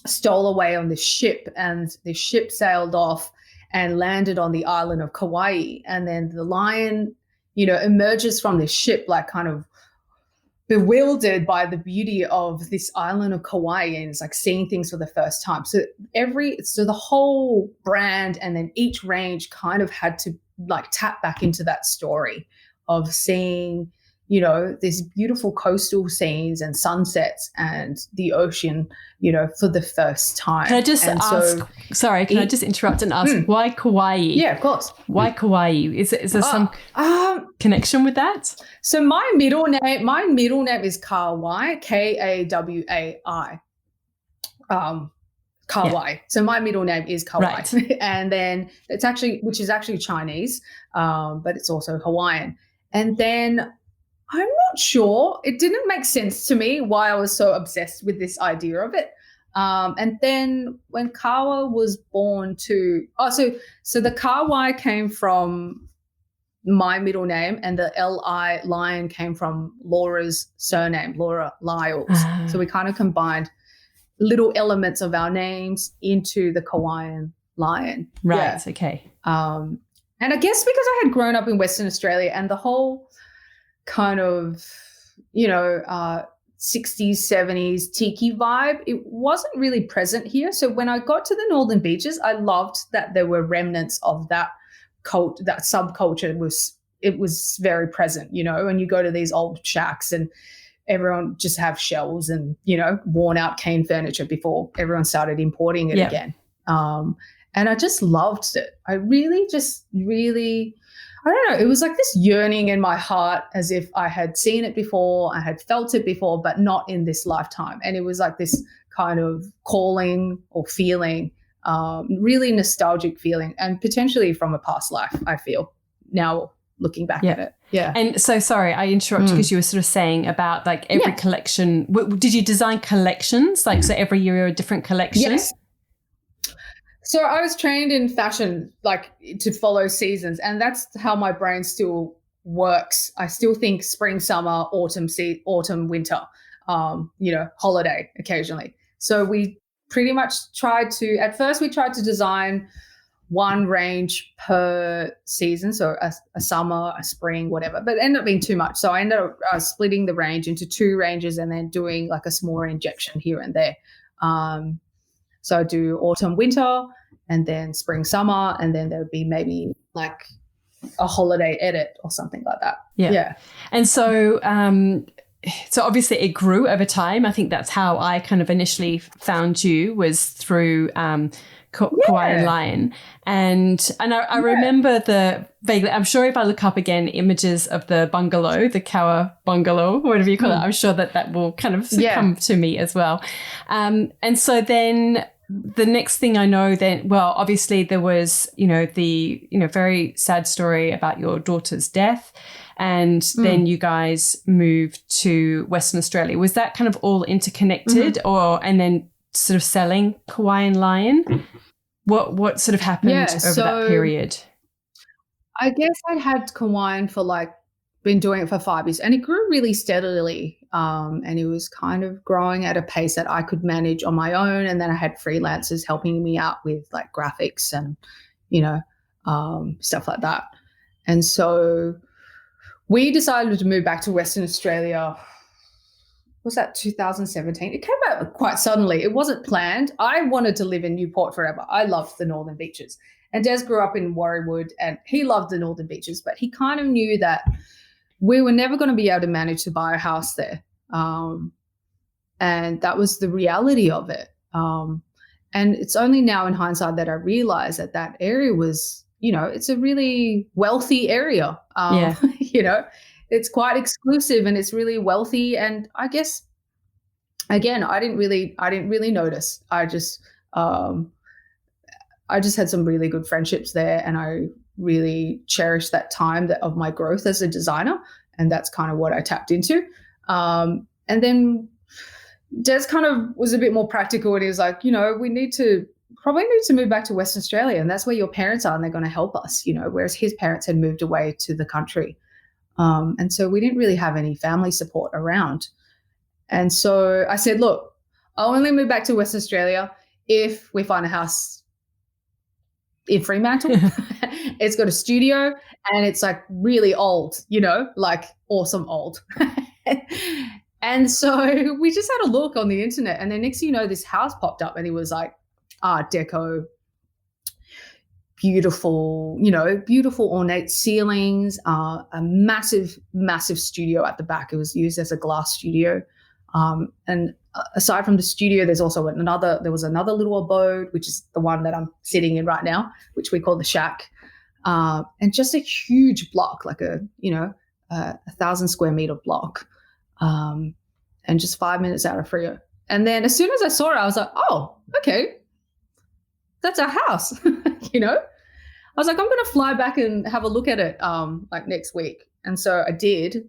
stole away on this ship, and the ship sailed off and landed on the island of Kauai. And then the lion, emerges from this ship, like kind of bewildered by the beauty of this island of Kauai, and it's like seeing things for the first time. So the whole brand and then each range kind of had to like tap back into that story of seeing, these beautiful coastal scenes and sunsets and the ocean, for the first time. Can I just I just interrupt and ask, why Kauai? Yeah, of course. Why Kauai? Is there some connection with that? So my middle name is Kawai, Kawai. Kawai. Yeah. So my middle name is Kawai. Right. And then which is actually Chinese, but it's also Hawaiian. And then I'm not sure. It didn't make sense to me why I was so obsessed with this idea of it. And then when Kawa was born so the Kawai came from my middle name, and the Li Lion came from Laura's surname, Laura Lyles. So we kind of combined little elements of our names into the Kawaiian Lion. Right. Yeah. Okay. And I guess because I had grown up in Western Australia and the whole kind of, 60s, 70s tiki vibe, it wasn't really present here. So when I got to the Northern Beaches, I loved that there were remnants of that that subculture was very present, and you go to these old shacks and everyone just have shells and, worn out cane furniture before everyone started importing it again. And I just loved it. I really I don't know, it was like this yearning in my heart as if I had seen it before, I had felt it before, but not in this lifetime. And it was like this kind of calling or feeling, really nostalgic feeling, and potentially from a past life, I feel, now looking back at it. Yeah. And so, sorry, I interrupted because you were sort of saying about like every collection. Did you design collections? Like, so every year a different collection? Yes. So I was trained in fashion, like to follow seasons, and that's how my brain still works. I still think spring, summer, autumn, winter, holiday occasionally. So we pretty much at first we tried to design one range per season, so a summer, a spring, whatever, but it ended up being too much. So I ended up splitting the range into 2 ranges and then doing like a smaller injection here and there. So I do autumn, winter, and then spring, summer, and then there would be maybe like a holiday edit or something like that. Yeah. And so, so obviously it grew over time. I think that's how I kind of initially found you, was through Kawaiian Lion. And I remember vaguely, I'm sure if I look up again images of the bungalow, the Kawa bungalow, whatever you call it, I'm sure that will kind of come to me as well. And so then the next thing I know then, well, obviously there was, the, very sad story about your daughter's death. And then you guys moved to Western Australia. Was that kind of all interconnected and then sort of selling Kawaiian Lion? What sort of happened over that period? I guess I had Kawaiian for been doing it for 5 years, and it grew really steadily. And it was kind of growing at a pace that I could manage on my own. And then I had freelancers helping me out with like graphics and, stuff like that. And so we decided to move back to Western Australia. Was that 2017? It came out quite suddenly. It wasn't planned. I wanted to live in Newport forever. I loved the Northern Beaches. And Des grew up in Warriewood and he loved the Northern Beaches, but he kind of knew that we were never going to be able to manage to buy a house there. And that was the reality of it. And it's only now in hindsight that I realize that area was, it's a really wealthy area. It's quite exclusive and it's really wealthy. And I guess, again, I didn't really notice. I just had some really good friendships there, and I really cherished that time of my growth as a designer. And that's kind of what I tapped into. And then Des kind of was a bit more practical, and he was like, we probably need to move back to Western Australia, and that's where your parents are and they're going to help us, whereas his parents had moved away to the country. And so we didn't really have any family support around. And so I said, look, I'll only move back to Western Australia if we find a house in Fremantle. It's got a studio and it's like really old, like awesome old. And so we just had a look on the internet, and then next thing you know, this house popped up and it was like Art Deco, beautiful ornate ceilings, a massive, massive studio at the back. It was used as a glass studio. And aside from the studio, there was another little abode, which is the one that I'm sitting in right now, which we call the shack. And just a huge block, like a 1,000 square meter block. And just 5 minutes out of Freo. And then as soon as I saw it, I was like, oh, okay, that's our house. I was like, I'm going to fly back and have a look at it like next week. And so I did.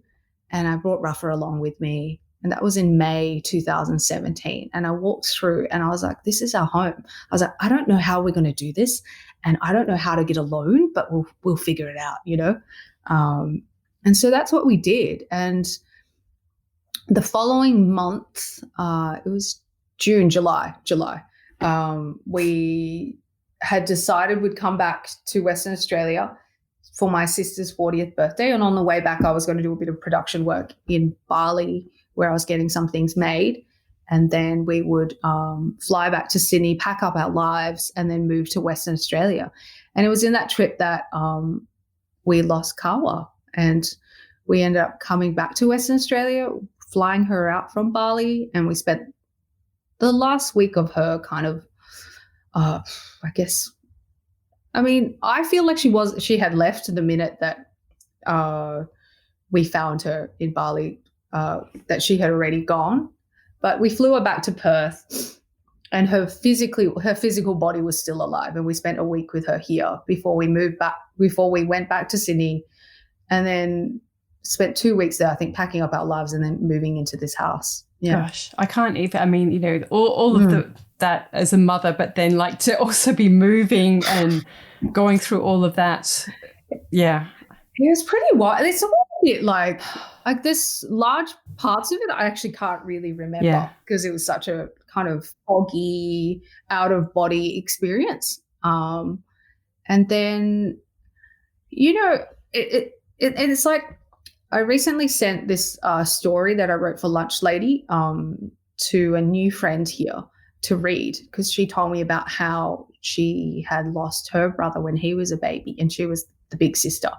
and I brought Rafa along with me. And that was in May 2017. And I walked through and I was like, this is our home. I was like, I don't know how we're going to do this. And I don't know how to get a loan, but we'll figure it out, you know? And so that's what we did. And the following month, it was July, we had decided we'd come back to Western Australia for my sister's 40th birthday. And on the way back, I was going to do a bit of production work in Bali, where I was getting some things made. And then we would fly back to Sydney, pack up our lives, and then move to Western Australia. And it was in that trip that we lost Kawa. And we ended up coming back to Western Australia, flying her out from Bali. And we spent the last week of her kind of, I guess, I mean, I feel like she had left the minute that we found her in Bali, that she had already gone. But we flew her back to Perth, and her physical body was still alive. And we spent a week with her here before we went back to Sydney, and then spent 2 weeks there, I think, packing up our lives and then moving into this house. Yeah. Gosh, I can't even, I mean, you know, all of that as a mother, but then like to also be moving and going through all of that. Yeah. It was pretty wild. It's a little bit like this large parts of it I actually can't really remember because it was such a kind of foggy, out of body experience. And then, you know, it's like I recently sent this story that I wrote for Lunch Lady to a new friend here to read, because she told me about how she had lost her brother when he was a baby and she was the big sister,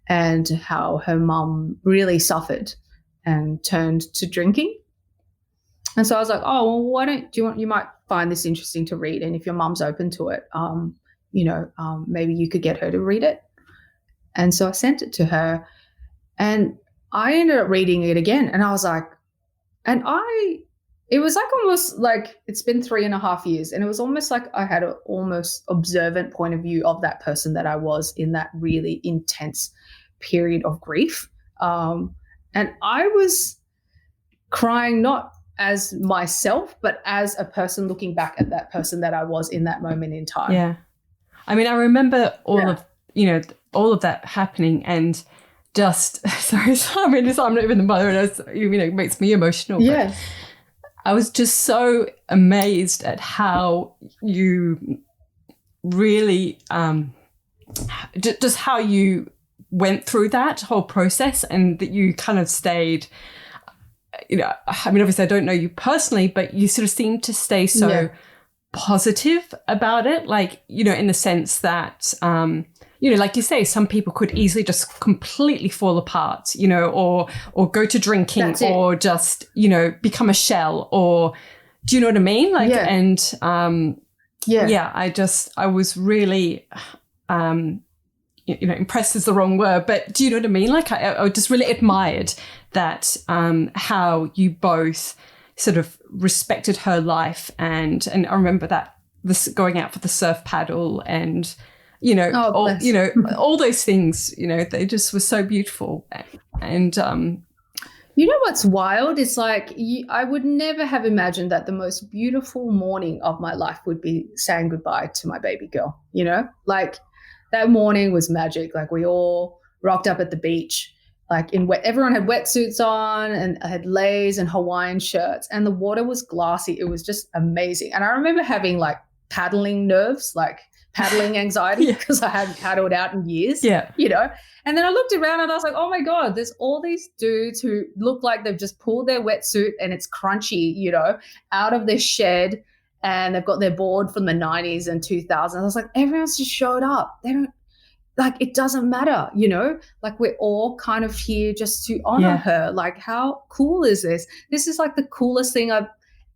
and how her mum really suffered and turned to drinking. And so I was like, oh, well, you might find this interesting to read. And if your mum's open to it, maybe you could get her to read it. And so I sent it to her, and I ended up reading it again. And I was like, it was like almost like it's been 3.5 years. And it was almost like I had an almost observant point of view of that person that I was in that really intense period of grief. And I was crying not as myself, but as a person looking back at that person that I was in that moment in time. Yeah. I mean, I remember all of that happening, and just, sorry, I'm not even the mother, and it makes me emotional. Yeah. I was just so amazed at how you really, just how you went through that whole process, and that you kind of stayed, I mean, obviously I don't know you personally, but you sort of seemed to stay so positive about it, like, in the sense that, like you say, some people could easily just completely fall apart, or go to drinking, or just, become a shell, or, do you know what I mean? Like, and, I was really, impressed is the wrong word, but do you know what I mean? Like, I just really admired that, how you both sort of respected her life, and I remember that this going out for the surf paddle, and all those things, they just were so beautiful. And you know what's wild? It's like I would never have imagined that the most beautiful morning of my life would be saying goodbye to my baby girl. Like that morning was magic. Like we all rocked up at the beach, like everyone had wetsuits on, and I had leis and Hawaiian shirts, and the water was glassy. It was just amazing. And I remember having like paddling nerves, like paddling anxiety, because I hadn't paddled out in years. Yeah. And then I looked around and I was like, oh my God, there's all these dudes who look like they've just pulled their wetsuit and it's crunchy, out of their shed, and they've got their board from the 90s and 2000s. I was like, everyone's just showed up. They don't, like, it doesn't matter, like we're all kind of here just to honor her. Like, how cool is this? This is like the coolest thing I've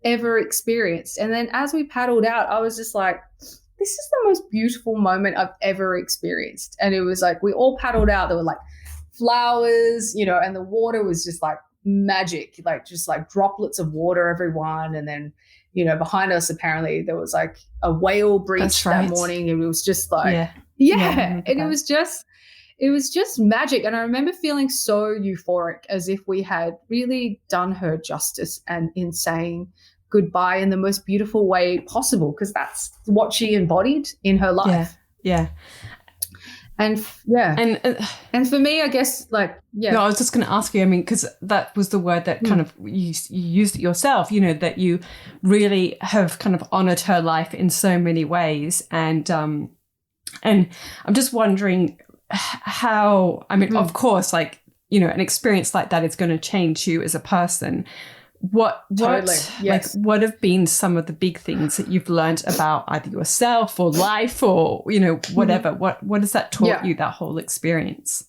ever experienced. And then as we paddled out, I was just like, this is the most beautiful moment I've ever experienced. And it was like, we all paddled out. There were like flowers, and the water was just like magic, like just like droplets of water, everyone. And then, behind us, apparently there was like a whale breach that morning. It was just like, and it it was just magic. And I remember feeling so euphoric, as if we had really done her justice and in saying goodbye in the most beautiful way possible, because that's what she embodied in her life. Yeah. And and for me, I guess, like, No, I was just going to ask you, I mean, because that was the word that kind of you used it yourself, you know, that you really have kind of honored her life in so many ways. And I'm just wondering how, I mean, of course, like, you know, an experience like that is going to change you as a person. Totally, yes. Like, what have been some of the big things that you've learned about either yourself or life or, you know, whatever? What has that taught you, that whole experience?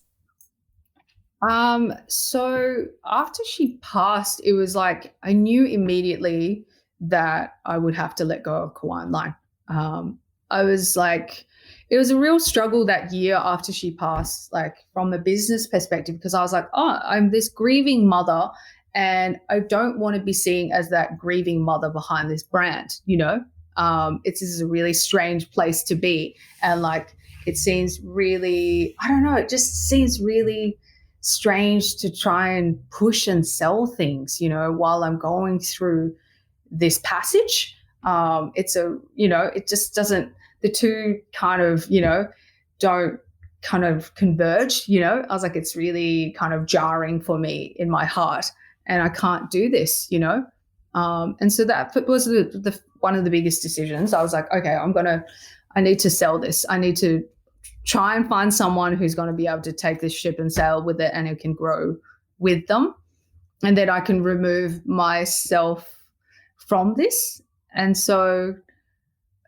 So after she passed, it was like I knew immediately that I would have to let go of Kawaiian Lion. I was like, it was a real struggle that year after she passed, like from a business perspective, because I was like, oh, I'm this grieving mother, and I don't want to be seen as that grieving mother behind this brand, you know? This is a really strange place to be. And like, it seems really, I don't know, it just seems really strange to try and push and sell things, you know, while I'm going through this passage. It's a, you know, it just doesn't, the two kind of, you know, don't kind of converge, you know? I was like, it's really kind of jarring for me in my heart. And I can't do this, you know? And so that was the one of the biggest decisions. I was like, okay, I need to sell this. I need to try and find someone who's going to be able to take this ship and sail with it, and who can grow with them. And then I can remove myself from this. And so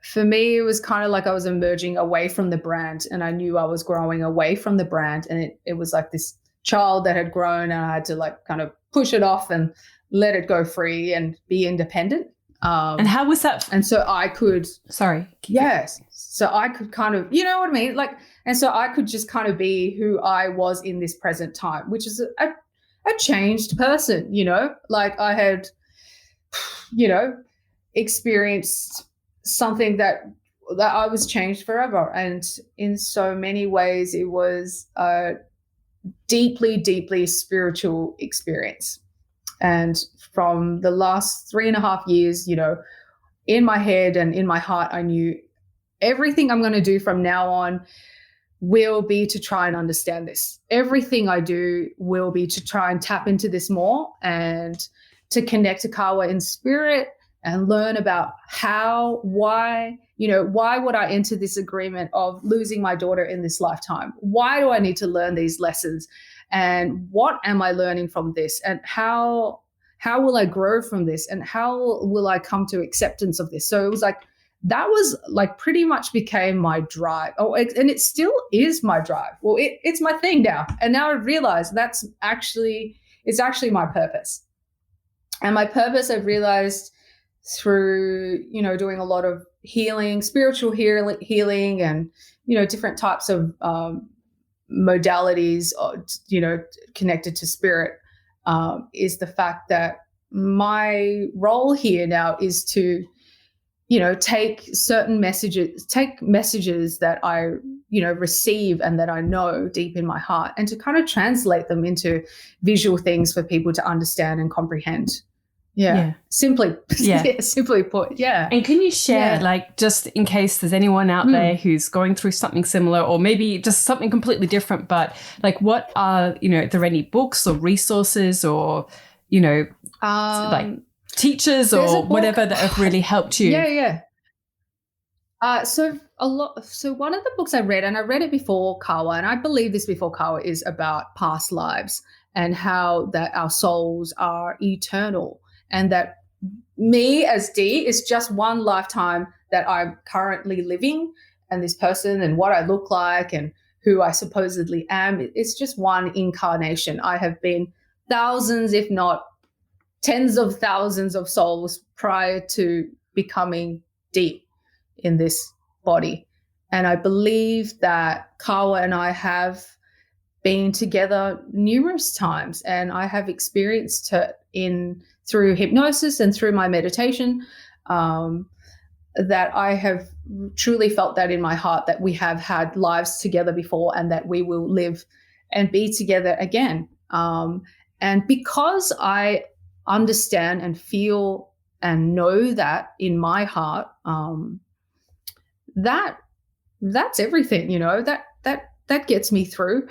for me, it was kind of like I was emerging away from the brand, and I knew I was growing away from the brand. And it was like this child that had grown, and I had to like kind of push it off and let it go free and be independent. And how was that? And so I could, sorry. Yes. So I could kind of, you know what I mean? Like, and so I could just kind of be who I was in this present time, which is a changed person, you know, like I had, you know, experienced something that I was changed forever. And in so many ways, it was a deeply, deeply spiritual experience. And from the last 3.5 years, you know, in my head and in my heart, I knew everything I'm going to do from now on will be to try and understand this. Everything I do will be to try and tap into this more and to connect to Kawa in spirit and learn about how, why, you know, why would I enter this agreement of losing my daughter in this lifetime? Why do I need to learn these lessons? And what am I learning from this? And how will I grow from this? And how will I come to acceptance of this? So it was like, that was like pretty much became my drive. Oh, and it still is my drive. Well, it's my thing now. And now I've realized it's actually my purpose. And my purpose, I've realized through, you know, doing a lot of healing, spiritual healing and, you know, different types of modalities, you know, connected to spirit, is the fact that my role here now is to, you know, take messages that I, you know, receive and that I know deep in my heart, and to kind of translate them into visual things for people to understand and comprehend. Yeah. Simply put. Yeah. And can you share, like, just in case there's anyone out there who's going through something similar, or maybe just something completely different, but like, what are, you know, are there any books or resources or, you know, like teachers or whatever that have really helped you? Yeah. So one of the books I read, and I read it before Kawa, and I believe this before Kawa, is about past lives and how that our souls are eternal, and that me as Dee is just one lifetime that I'm currently living, and this person and what I look like and who I supposedly am, it's just one incarnation. I have been thousands, if not tens of thousands of souls prior to becoming Dee in this body. And I believe that Kawa and I have been together numerous times, and I have experienced it through hypnosis and through my meditation, that I have truly felt that in my heart, that we have had lives together before and that we will live and be together again. And because I understand and feel and know that in my heart, that's everything, that gets me through,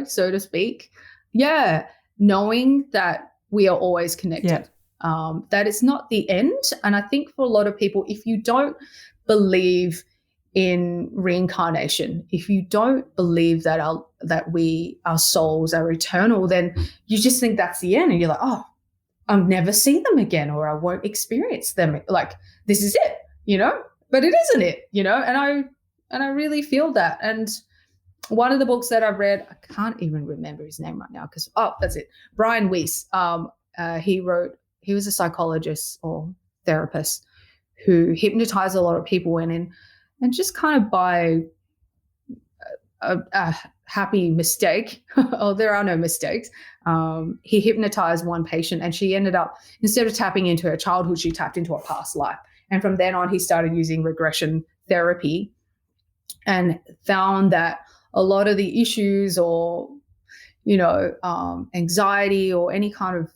so to speak. Yeah. Knowing that we are always connected, that it's not the end. And I think for a lot of people, if you don't believe in reincarnation, if you don't believe that our souls are eternal, then you just think that's the end. And you're like, oh, I'll never see them again, or I won't experience them. Like, this is it, but it isn't it, and I really feel that. And one of the books that I've read, I can't even remember his name right now that's it. Brian Weiss. He was a psychologist or therapist who hypnotized a lot of people and just kind of by a happy mistake, oh, there are no mistakes. He hypnotized one patient and she ended up, instead of tapping into her childhood, she tapped into her past life. And from then on, he started using regression therapy and found that a lot of the issues or, anxiety or any kind of,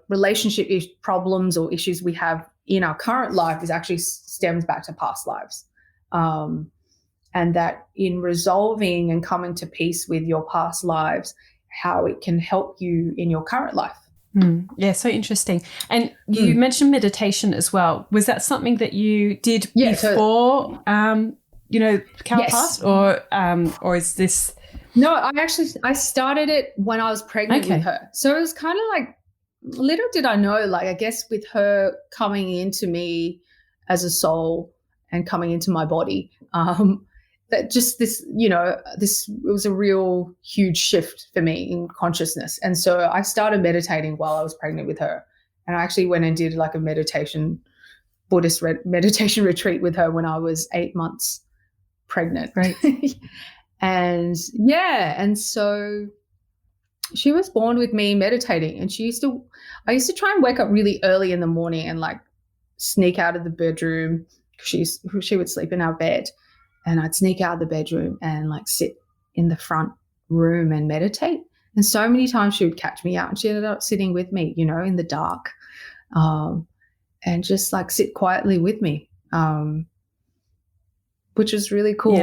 relationship problems or issues we have in our current life is actually stems back to past lives. And that in resolving and coming to peace with your past lives, how it can help you in your current life. Yeah, so interesting. And you mentioned meditation as well. Was that something that you did before, Kawa passed, or is this? No, I started it when I was pregnant with her. So it was kind of like, little did I know, like, I guess with her coming into me as a soul and coming into my body, that just this, it was a real huge shift for me in consciousness. And so I started meditating while I was pregnant with her. And I actually went and did like a Buddhist meditation retreat with her when I was 8 months pregnant. Right. And so she was born with me meditating, and I used to try and wake up really early in the morning and like sneak out of the bedroom. She would sleep in our bed, and I'd sneak out of the bedroom and like sit in the front room and meditate. And so many times she would catch me out, and she ended up sitting with me, in the dark, and just like sit quietly with me, which is really cool.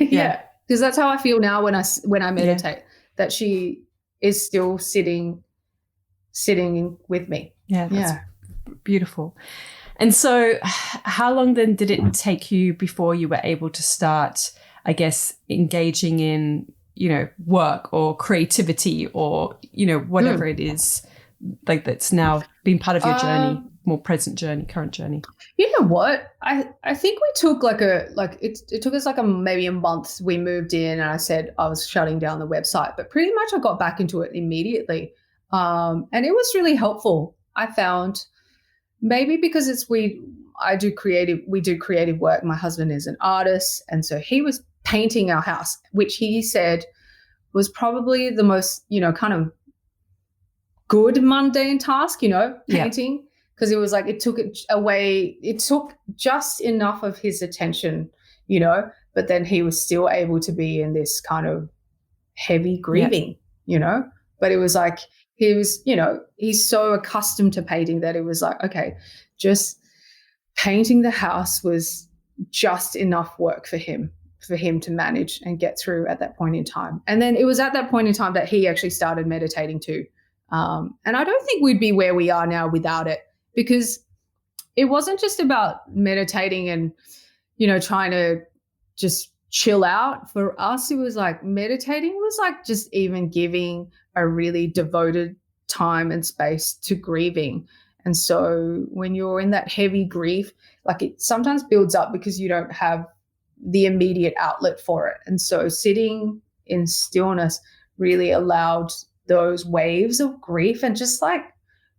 Yeah. Because that's how I feel now when I meditate, that she is still sitting with me. Yeah, that's beautiful. And so how long then did it take you before you were able to start, I guess, engaging in, work or creativity or, whatever it is, like that's now been part of your journey, more present journey, current journey? You know what? I think we took it took us maybe a month. We moved in and I said I was shutting down the website, but pretty much I got back into it immediately. And it was really helpful. I found maybe because we do creative work. My husband is an artist. And so he was painting our house, which he said was probably the most, kind of good mundane task, painting. Because it was like it took just enough of his attention, but then he was still able to be in this kind of heavy grieving, but it was like he was, he's so accustomed to painting that it was like, okay, just painting the house was just enough work for him to manage and get through at that point in time. And then it was at that point in time that he actually started meditating too. And I don't think we'd be where we are now without it. Because it wasn't just about meditating and, trying to just chill out. For us, it was like meditating was like just even giving a really devoted time and space to grieving. And so when you're in that heavy grief, like it sometimes builds up because you don't have the immediate outlet for it. And so sitting in stillness really allowed those waves of grief and just like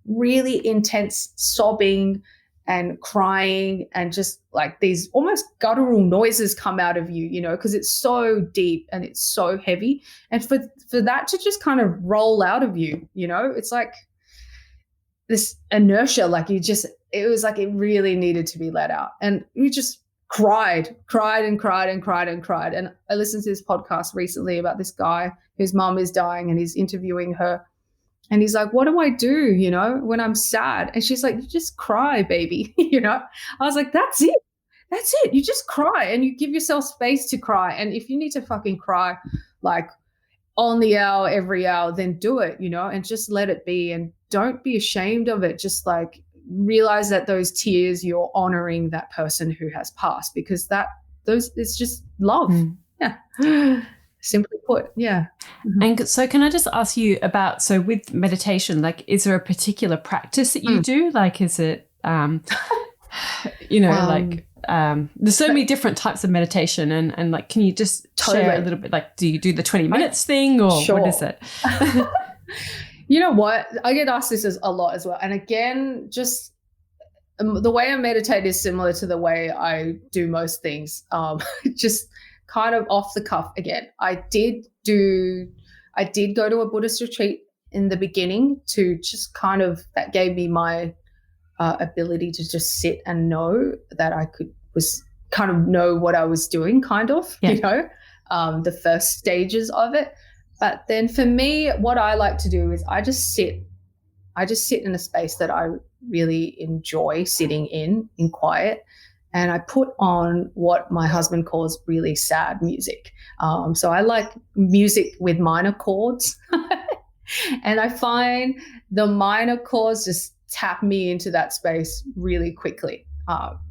really intense sobbing and crying and just like these almost guttural noises come out of you, because it's so deep and it's so heavy. And for that to just kind of roll out of you, it's like this inertia, like it was like it really needed to be let out. And we just cried. And I listened to this podcast recently about this guy whose mum is dying, and he's interviewing her. And he's like, what do I do, when I'm sad? And she's like, you just cry, baby. I was like, that's it. That's it. You just cry and you give yourself space to cry. And if you need to fucking cry like on the hour, every hour, then do it, and just let it be. And don't be ashamed of it. Just like realize that those tears, you're honoring that person who has passed, because it's just love. Yeah. Simply put, yeah. And so can I just ask you about, so with meditation, like, is there a particular practice that you do? Like, is it, there's so many different types of meditation, and like, can you just share a little bit, like, do you do the 20 minutes thing, or what is it? You know what? I get asked this a lot as well. And again, just the way I meditate is similar to the way I do most things. Just kind of off the cuff again. I did go to a Buddhist retreat in the beginning to just kind of, that gave me my ability to just sit and know that was kind of know what I was doing, kind of, the first stages of it. But then for me, what I like to do is I just sit in a space that I really enjoy sitting in quiet. And I put on what my husband calls really sad music. So I like music with minor chords. And I find the minor chords just tap me into that space really quickly.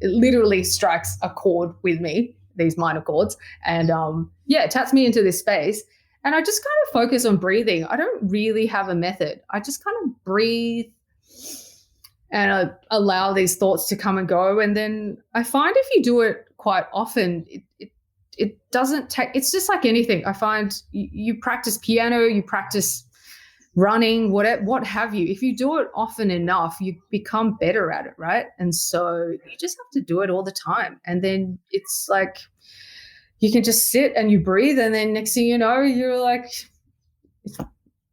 It literally strikes a chord with me, these minor chords. And it taps me into this space. And I just kind of focus on breathing. I don't really have a method. I just kind of breathe and allow these thoughts to come and go. And then I find if you do it quite often, it doesn't take, it's just like anything. I find you practice piano, you practice running, what have you. If you do it often enough, you become better at it, right? And so you just have to do it all the time. And then it's like you can just sit and you breathe, and then next thing you know, you're like,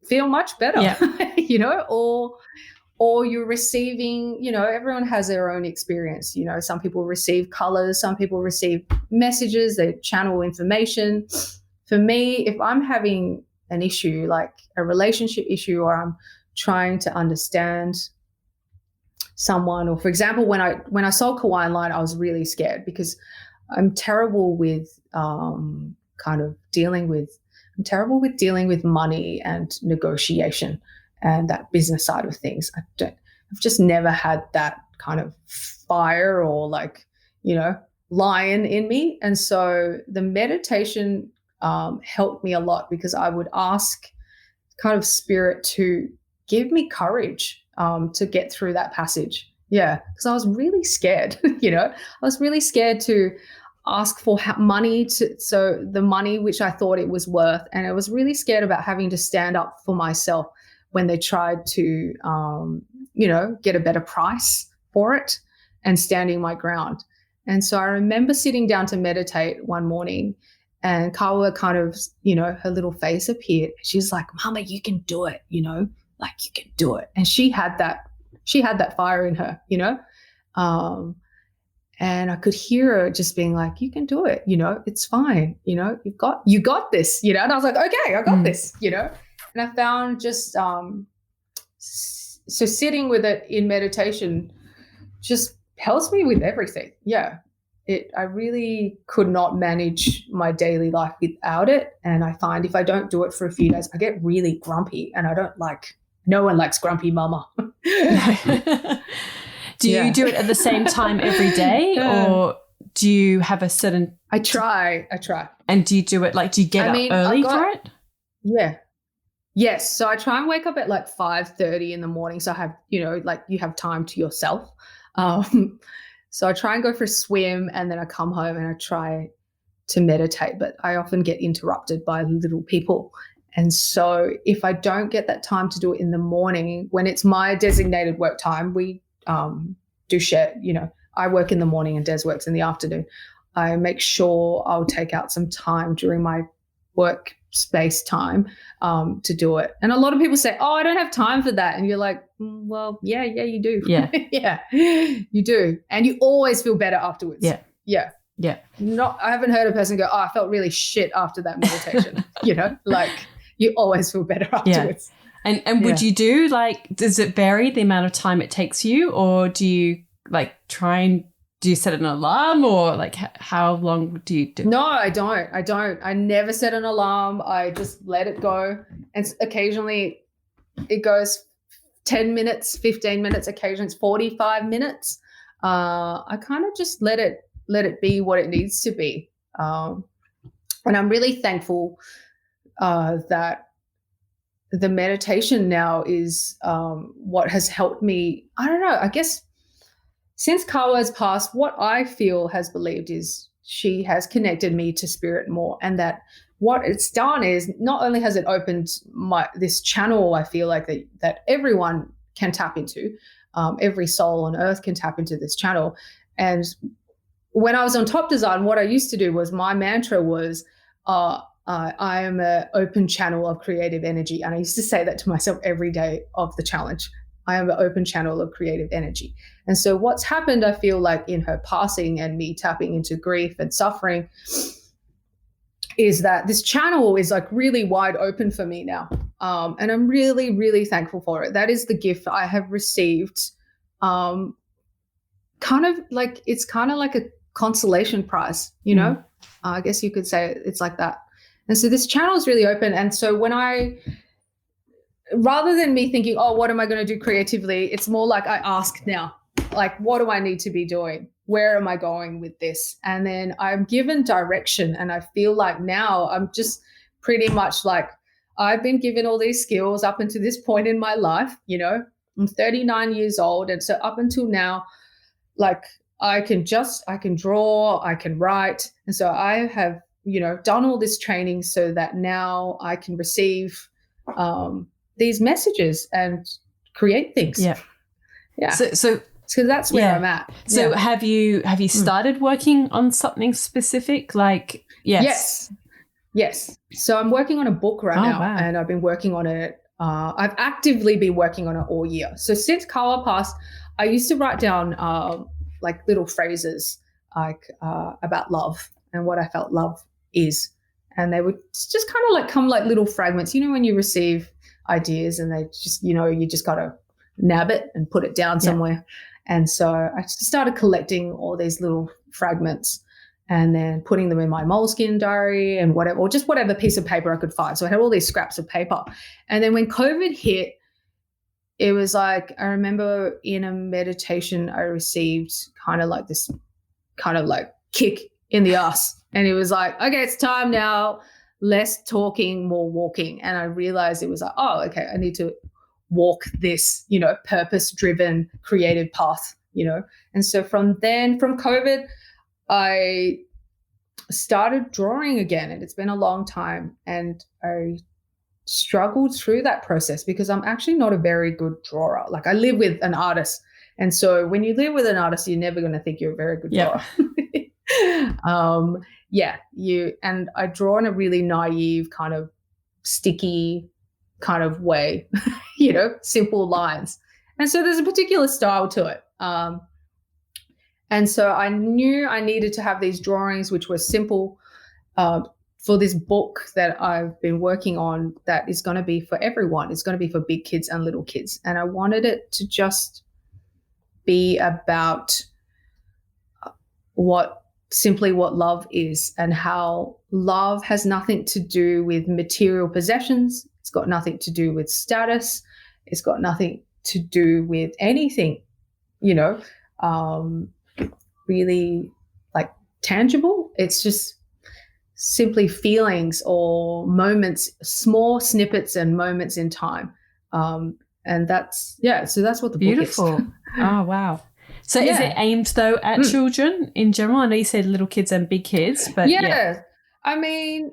feel much better, or you're receiving, everyone has their own experience. Some people receive colors, some people receive messages, they channel information. For me, if I'm having an issue, like a relationship issue, or I'm trying to understand someone, or for example, when I saw Kawaiian Lion, I was really scared because I'm terrible with dealing with money and negotiation and that business side of things. I've just never had that kind of fire or lion in me. And so the meditation helped me a lot, because I would ask kind of spirit to give me courage to get through that passage. Yeah, because I was really scared, I was really scared to ask for money, so the money which I thought it was worth. And I was really scared about having to stand up for myself when they tried to, get a better price for it, and standing my ground. And so I remember sitting down to meditate one morning, and Kawa kind of, her little face appeared. She's like, Mama, you can do it, you can do it. And she had that fire in her, and I could hear her just being like, you can do it, it's fine, you got this, and I was like, okay, I got this, And I found just so sitting with it in meditation just helps me with everything. Yeah. I really could not manage my daily life without it. And I find if I don't do it for a few days, I get really grumpy, and no one likes grumpy mama. Do you do it at the same time every day, or do you have a certain... I try. And do you do it, do you get up early for it? Yeah. Yes. So I try and wake up at 5:30 in the morning. So I have, you have time to yourself. So I try and go for a swim, and then I come home and I try to meditate, but I often get interrupted by little people. And so if I don't get that time to do it in the morning, when it's my designated work time, we do share, I work in the morning and Des works in the afternoon. I make sure I'll take out some time during my work space time to do it. And a lot of people say, oh, I don't have time for that. And you're like, well, yeah, you do. Yeah. Yeah, you do. And you always feel better afterwards. Yeah. Yeah. Yeah. I haven't heard a person go, oh, I felt really shit after that meditation. Like you always feel better afterwards. Yeah. And would you do does it vary the amount of time it takes you, or do you do you set an alarm, or how long do you do? No, I don't. I never set an alarm. I just let it go. And occasionally it goes 10 minutes, 15 minutes. Occasionally it's 45 minutes. I kind of just let it be what it needs to be. And I'm really thankful that the meditation now is what has helped me. I don't know, I guess since Kawa's passed, what I feel has believed is she has connected me to spirit more, and that what it's done is not only has it opened this channel, I feel like that everyone can tap into, every soul on earth can tap into this channel. And when I was on Top Design, what I used to do was my mantra was, I am an open channel of creative energy. And I used to say that to myself every day of the challenge. I am an open channel of creative energy. And so what's happened, I feel like in her passing and me tapping into grief and suffering, is that this channel is really wide open for me now. And I'm really, really thankful for it. That is the gift I have received. It's kind of like a consolation prize, I guess you could say it's like that. And so this channel is really open. And so rather than me thinking, oh, what am I going to do creatively? It's more like I ask now, what do I need to be doing? Where am I going with this? And then I'm given direction. And I feel like now I'm just pretty much I've been given all these skills up until this point in my life. I'm 39 years old. And so up until now, I can draw, I can write. And so I have, done all this training so that now I can receive these messages and create things. Yeah. Yeah. So that's where I'm at. So have you started working on something specific? Yes. So I'm working on a book right now. Wow. And I've been working on it. I've actively been working on it all year. So since Kawa passed, I used to write down little phrases about love and what I felt love is. And they would just kind of come little fragments, when you receive ideas and they just, you just got to nab it and put it down somewhere. And so I just started collecting all these little fragments and then putting them in my moleskin diary and whatever, or just whatever piece of paper I could find. So I had all these scraps of paper. And then when COVID hit, it was I remember in a meditation I received this kick in the ass. And it was okay, it's time now. Less talking, more walking. And I realized it was oh, okay, I need to walk this, purpose-driven creative path, And so from COVID, I started drawing again. And it's been a long time. And I struggled through that process because I'm actually not a very good drawer. I live with an artist. And so when you live with an artist, you're never going to think you're a very good drawer. And I draw in a really naive kind of sticky kind of way, simple lines. And so there's a particular style to it. And so I knew I needed to have these drawings, which were simple, for this book that I've been working on that is going to be for everyone. It's going to be for big kids and little kids. And I wanted it to just be about what love is and how love has nothing to do with material possessions. It's got nothing to do with status. It's got nothing to do with anything, really tangible. It's just simply feelings or moments, small snippets and moments in time. And that's what the Beautiful. book is. Oh, wow. So is it aimed, though, at children in general? I know you said little kids and big kids, but I mean,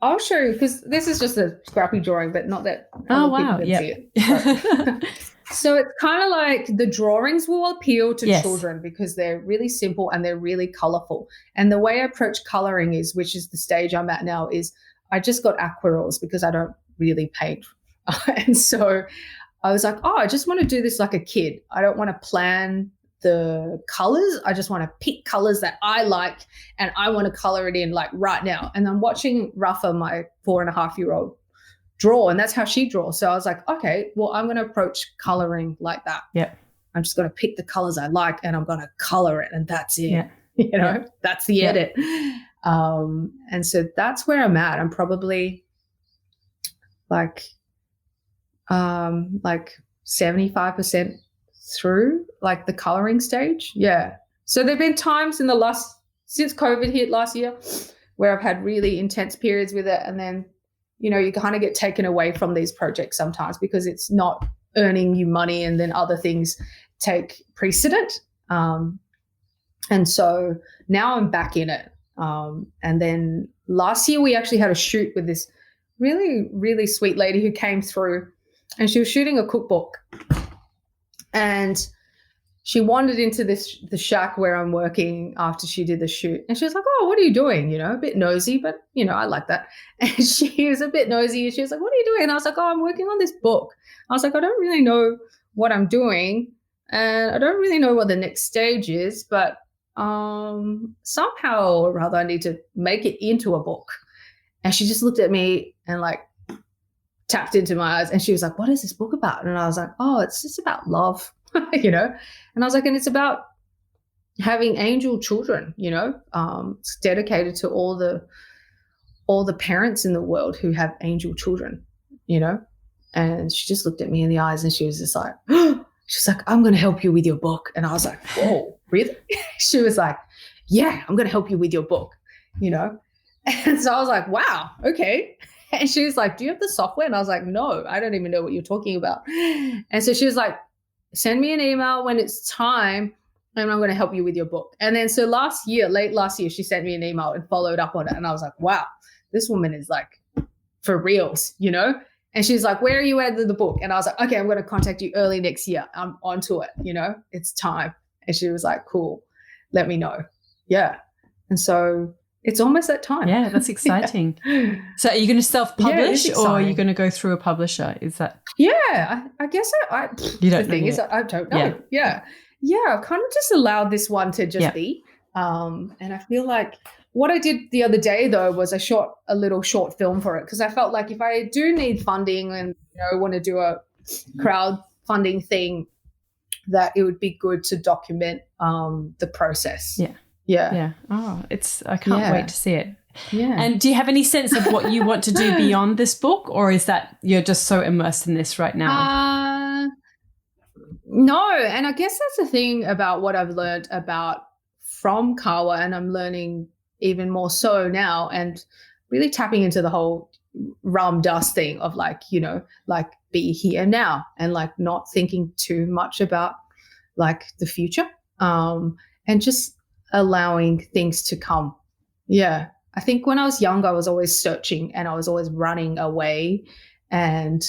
I'll show you because this is just a scrappy drawing, but not that wow. People can see it. So it's kind of the drawings will appeal to children because they're really simple and they're really colorful. And the way I approach coloring is, which is the stage I'm at now, is I just got aquarels because I don't really paint. And so I was like, oh, I just want to do this like a kid. I don't want to plan the colors. I just want to pick colors that I like and I want to color it in like right now. And I'm watching Rafa, my 4.5-year-old, draw, and that's how she draws. So I was like, okay, well, I'm going to approach coloring like that. Yeah. I'm just going to pick the colors I like and I'm going to color it, and that's it. Yeah. You know, that's the edit. And so that's where I'm at. I'm probably like 75% through like the coloring stage. Yeah. So there've been times in since COVID hit last year where I've had really intense periods with it. And then, you know, you kind of get taken away from these projects sometimes because it's not earning you money, and then other things take precedent. And so now I'm back in it. And then last year we actually had a shoot with this really, really sweet lady who came through, and she was shooting a cookbook. And she wandered into the shack where I'm working after she did the shoot. And she was like, oh, what are you doing? You know, a bit nosy, but, you know, I like that. And she was a bit nosy. And she was like, what are you doing? And I was like, oh, I'm working on this book. I was like, I don't really know what I'm doing. And I don't really know what the next stage is, but somehow or rather I need to make it into a book. And she just looked at me and like tapped into my eyes, and she was like, what is this book about? And I was like, oh, it's just about love, you know? And I was like, and it's about having angel children, you know? It's dedicated to all the parents in the world who have angel children, you know? And she just looked at me in the eyes and she was just like, she's like, I'm going to help you with your book. And I was like, whoa, really? She was like, yeah, I'm going to help you with your book, you know? And so I was like, wow, okay. And she was like, do you have the software? And I was like, no, I don't even know what you're talking about. And so she was like, send me an email when it's time and I'm going to help you with your book. And then so late last year, she sent me an email and followed up on it. And I was like, wow, this woman is like for reals, you know? And she's like, where are you at the book? And I was like, okay, I'm going to contact you early next year. I'm onto it, you know, it's time. And she was like, cool, let me know. Yeah. And so it's almost that time. Yeah, that's exciting. Yeah. So are you going to self-publish or are you going to go through a publisher? Is that? Yeah, I guess you don't the thing is, I don't know. Yeah. I've kind of just allowed this one to just be. And I feel like what I did the other day, though, was I shot a little short film for it because I felt like if I do need funding and, you know, want to do a crowdfunding thing, that it would be good to document the process. Yeah. Oh, I can't wait to see it. Yeah. And do you have any sense of what you want to do beyond this book, or is that you're just so immersed in this right now? No. And I guess that's the thing about what I've learned from Kawa, and I'm learning even more so now, and really tapping into the whole Ram Dass thing of like, you know, like be here now and like not thinking too much about like the future, and just allowing things to come. Yeah. I think when I was young, I was always searching and I was always running away and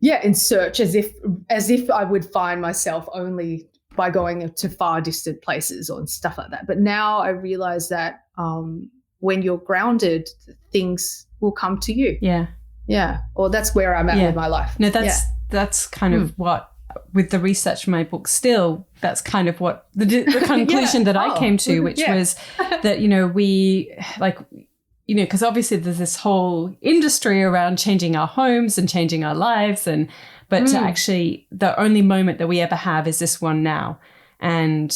in search as if I would find myself only by going to far distant places or stuff like that. But now I realize that when you're grounded, things will come to you. Yeah. Yeah. Or that's where I'm at with my life. No, that's kind of what, with the research for my book still, that's kind of what the conclusion that I came to, which was that, you know, we like, you know, because obviously there's this whole industry around changing our homes and changing our lives. But to actually, the only moment that we ever have is this one now. And,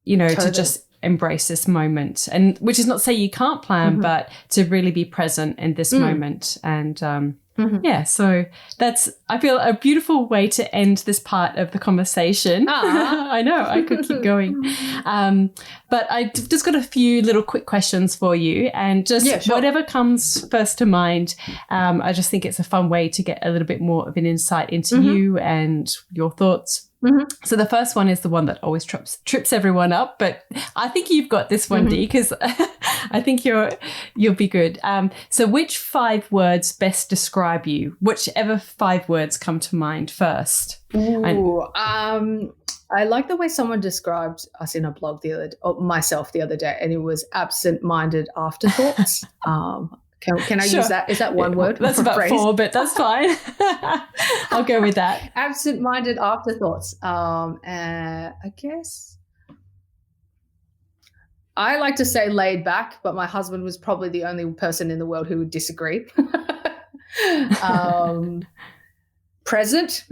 you know, to just embrace this moment, and which is not to say you can't plan, but to really be present in this moment. And so that's, I feel, a beautiful way to end this part of the conversation. I know, I could keep going. But I just got a few little quick questions for you, and just whatever comes first to mind. I just think it's a fun way to get a little bit more of an insight into you and your thoughts. So the first one is the one that always trips everyone up, but I think you've got this one, Dee, because I think you'll be good. So which 5 words best describe you? Whichever 5 words come to mind first. I like the way someone described us in a blog myself the other day, and it was absent-minded afterthoughts. Can I Sure. use that? Is that one word? That's or about phrase? 4, but that's fine. I'll go with that. Absent-minded afterthoughts. I guess I like to say laid back, but my husband was probably the only person in the world who would disagree. Present,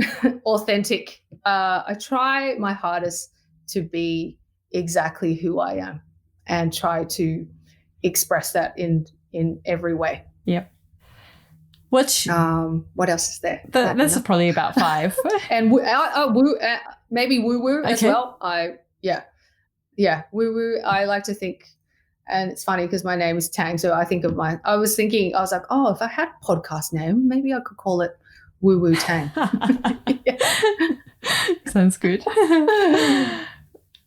authentic. I try my hardest to be exactly who I am and try to express that in every way. Yep. What else is there? That's probably about 5. And maybe woo woo as well. Woo woo. I like to think, and it's funny because my name is Tang, so I was like, oh, if I had a podcast name, maybe I could call it Woo Woo Tang. Sounds good.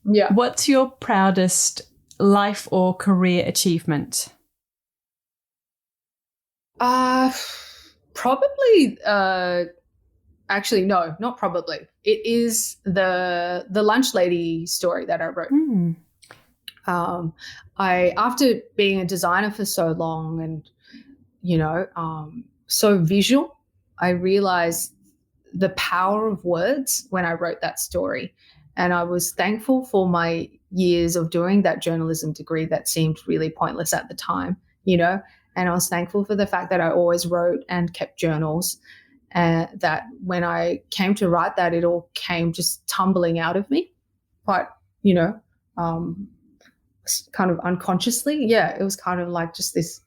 Yeah. What's your proudest life or career achievement? Probably. Actually, no, not probably. It is the lunch lady story that I wrote. After being a designer for so long and so visual, I realized the power of words when I wrote that story. And I was thankful for my years of doing that journalism degree that seemed really pointless at the time, and I was thankful for the fact that I always wrote and kept journals, and that when I came to write that, it all came just tumbling out of me, quite, kind of unconsciously. Yeah, it was kind of like just this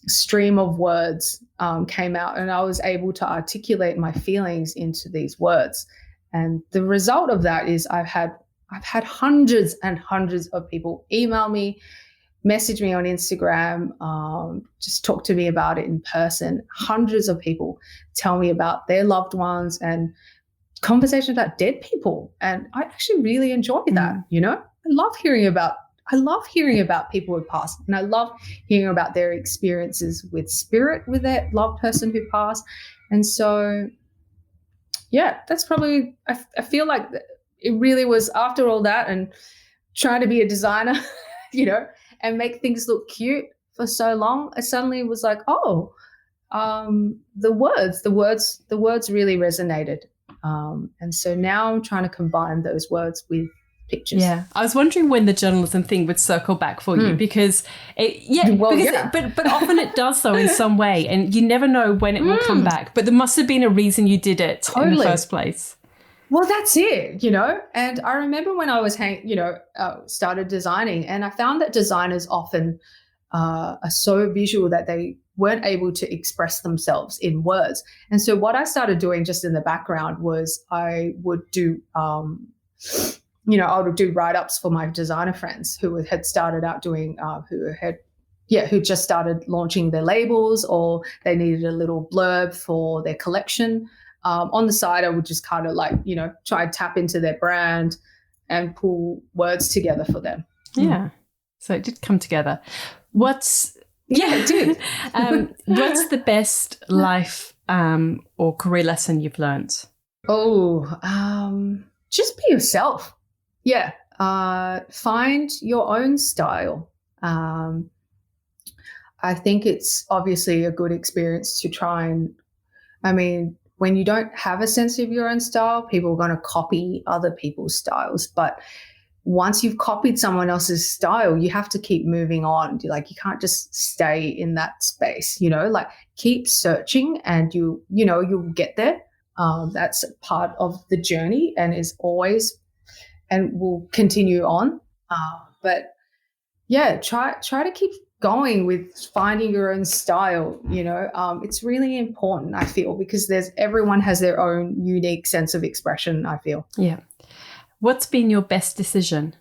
stream of words came out, and I was able to articulate my feelings into these words. And the result of that is I've had hundreds and hundreds of people email me, message me on Instagram, just talk to me about it in person. Hundreds of people tell me about their loved ones and conversations about dead people. And I actually really enjoy that. I love hearing about people who passed, and I love hearing about their experiences with spirit, with that loved person who passed. And so, yeah, that's probably, I feel like it really was after all that and trying to be a designer, and make things look cute for so long, I suddenly was like, oh, the words really resonated. And so now I'm trying to combine those words with pictures. Yeah, I was wondering when the journalism thing would circle back for you, because but often it does so in some way, and you never know when it will come back. But there must have been a reason you did it in the first place. Well, that's it, And I remember when I was started designing, and I found that designers often are so visual that they weren't able to express themselves in words. And so what I started doing just in the background was I would do I would do write-ups for my designer friends who had started out doing, who just started launching their labels, or they needed a little blurb for their collection. On the side, I would just kind of try and tap into their brand and pull words together for them. Yeah. So it did come together. It did. What's the best life or career lesson you've learned? Just be yourself. Yeah. Find your own style. I think it's obviously a good experience to try and, when you don't have a sense of your own style, people are going to copy other people's styles. But once you've copied someone else's style, you have to keep moving on. You can't just stay in that space, keep searching, and you'll get there. That's part of the journey and is always and will continue on. But yeah, try to keep going with finding your own style. It's really important, I feel, because everyone has their own unique sense of expression, I feel. Yeah. What's been your best decision?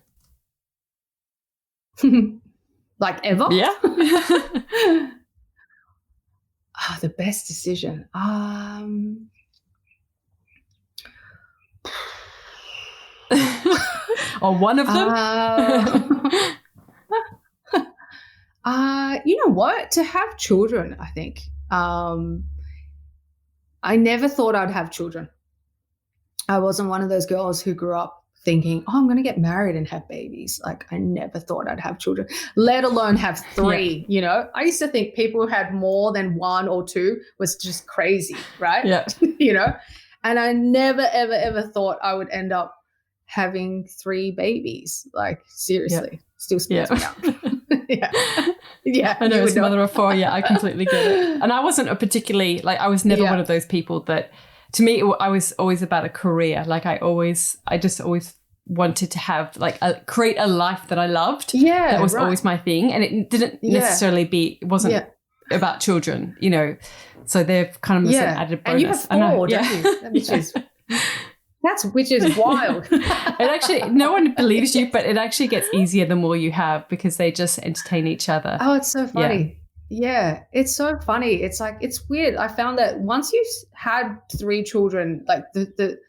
Like ever? Yeah. The best decision. Or one of them? You know what? To have children, I think. I never thought I'd have children. I wasn't one of those girls who grew up thinking, oh, I'm going to get married and have babies. Like, I never thought I'd have children, let alone have 3, you know. I used to think people who had more than 1 or 2 was just crazy, right? Yeah. You know, and I never, ever, ever thought I would end up having 3 babies. Like, seriously, still spins me out. Yeah. Yeah. I know, as a mother of 4, I completely get it. And I wasn't a particularly, like, I was never one of those people that, to me, I was always about a career. Like, I just always wanted to have, like, create a life that I loved. Yeah. That was always my thing. And it didn't necessarily it wasn't about children, you know. So they've kind of an added bonus. And you have 4, don't you? Which is wild. It actually, no one believes you, but it actually gets easier the more you have, because they just entertain each other. Oh, it's so funny. Yeah, it's so funny. It's like, it's weird. I found that once you've had 3 children, like the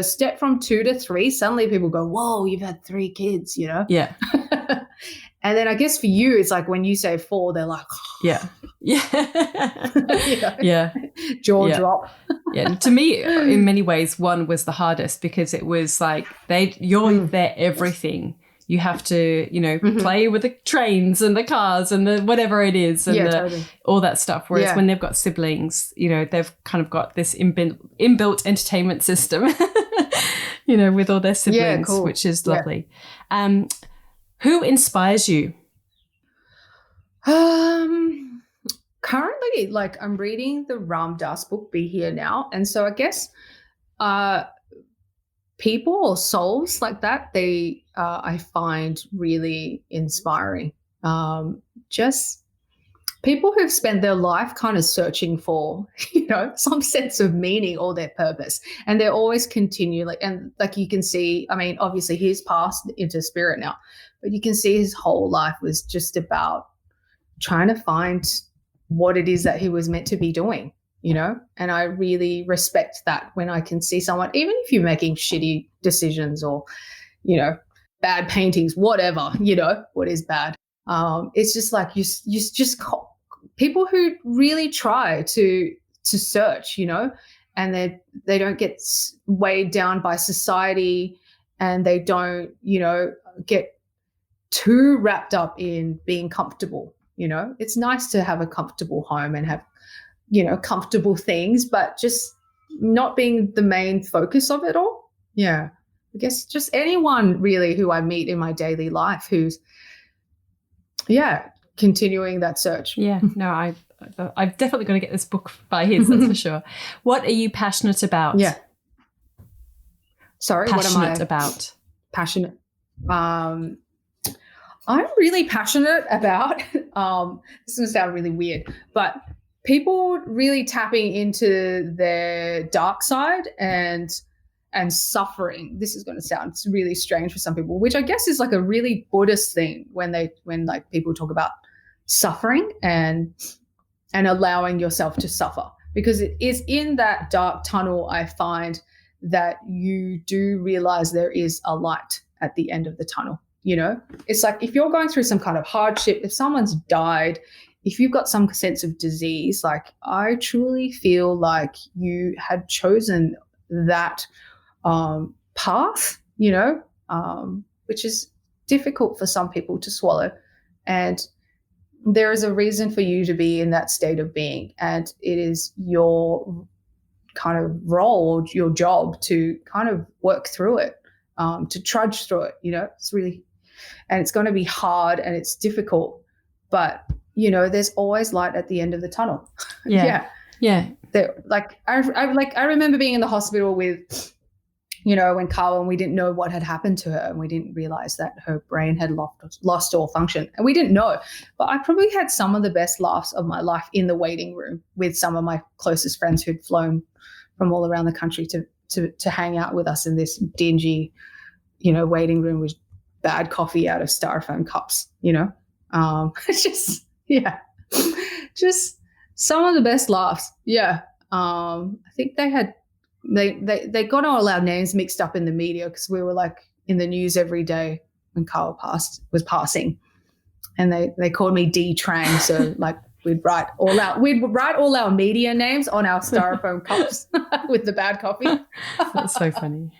step from 2 to 3, suddenly people go, whoa, you've had 3 kids, you know? Yeah. And then I guess for you, it's like when you say 4, they're like, oh. Yeah. You know? Yeah. Jaw drop. Yeah. To me, in many ways, 1 was the hardest, because it was like you're their everything. You have to, you know, play with the trains and the cars and the whatever it is, and all that stuff. Whereas when they've got siblings, you know, they've kind of got this inbuilt entertainment system, you know, with all their siblings, which is lovely. Who inspires you? Currently, like, I'm reading the Ram Dass book, Be Here Now. And so I guess people or souls like that, they I find really inspiring. Just people who've spent their life kind of searching for, you know, some sense of meaning or their purpose. And they're always continually, and like you can see, I mean, obviously he's passed into spirit now, but you can see his whole life was just about trying to find what it is that he was meant to be doing, you know? And I really respect that when I can see someone, even if you're making shitty decisions or, you know, bad paintings, whatever, you know, what is bad. It's just like you just people who really try to search, you know, and they don't get weighed down by society, and they don't, you know, get too wrapped up in being comfortable. You know, it's nice to have a comfortable home and have, you know, comfortable things, but just not being the main focus of it all. Yeah. I guess just anyone really who I meet in my daily life who's, continuing that search. Yeah. No, I'm definitely going to get this book by his, that's for sure. What are you passionate about? Yeah. Sorry, passionate what am I about? Passionate. I'm really passionate about, this is going to sound really weird, but people really tapping into their dark side and suffering. This is going to sound really strange for some people, which I guess is like a really Buddhist thing when like people talk about suffering and allowing yourself to suffer, because it is in that dark tunnel I find that you do realize there is a light at the end of the tunnel. You know, it's like if you're going through some kind of hardship, if someone's died, if you've got some sense of disease, like I truly feel like you had chosen that path, you know, which is difficult for some people to swallow. And there is a reason for you to be in that state of being. And it is your kind of role, your job to kind of work through it, to trudge through it, you know, and it's going to be hard and it's difficult, but you know, there's always light at the end of the tunnel. Yeah. I remember being in the hospital with, you know, when Kawa, and we didn't know what had happened to her, and we didn't realize that her brain had lost all function, and we didn't know. But I probably had some of the best laughs of my life in the waiting room with some of my closest friends who'd flown from all around the country to hang out with us in this dingy, you know, waiting room with bad coffee out of styrofoam cups, you know. It's just some of the best laughs. Yeah. I think they got all our names mixed up in the media because we were like in the news every day when Kawa was passing, and they called me Dee Tang. So like we'd write all our media names on our styrofoam cups with the bad coffee. That's so funny.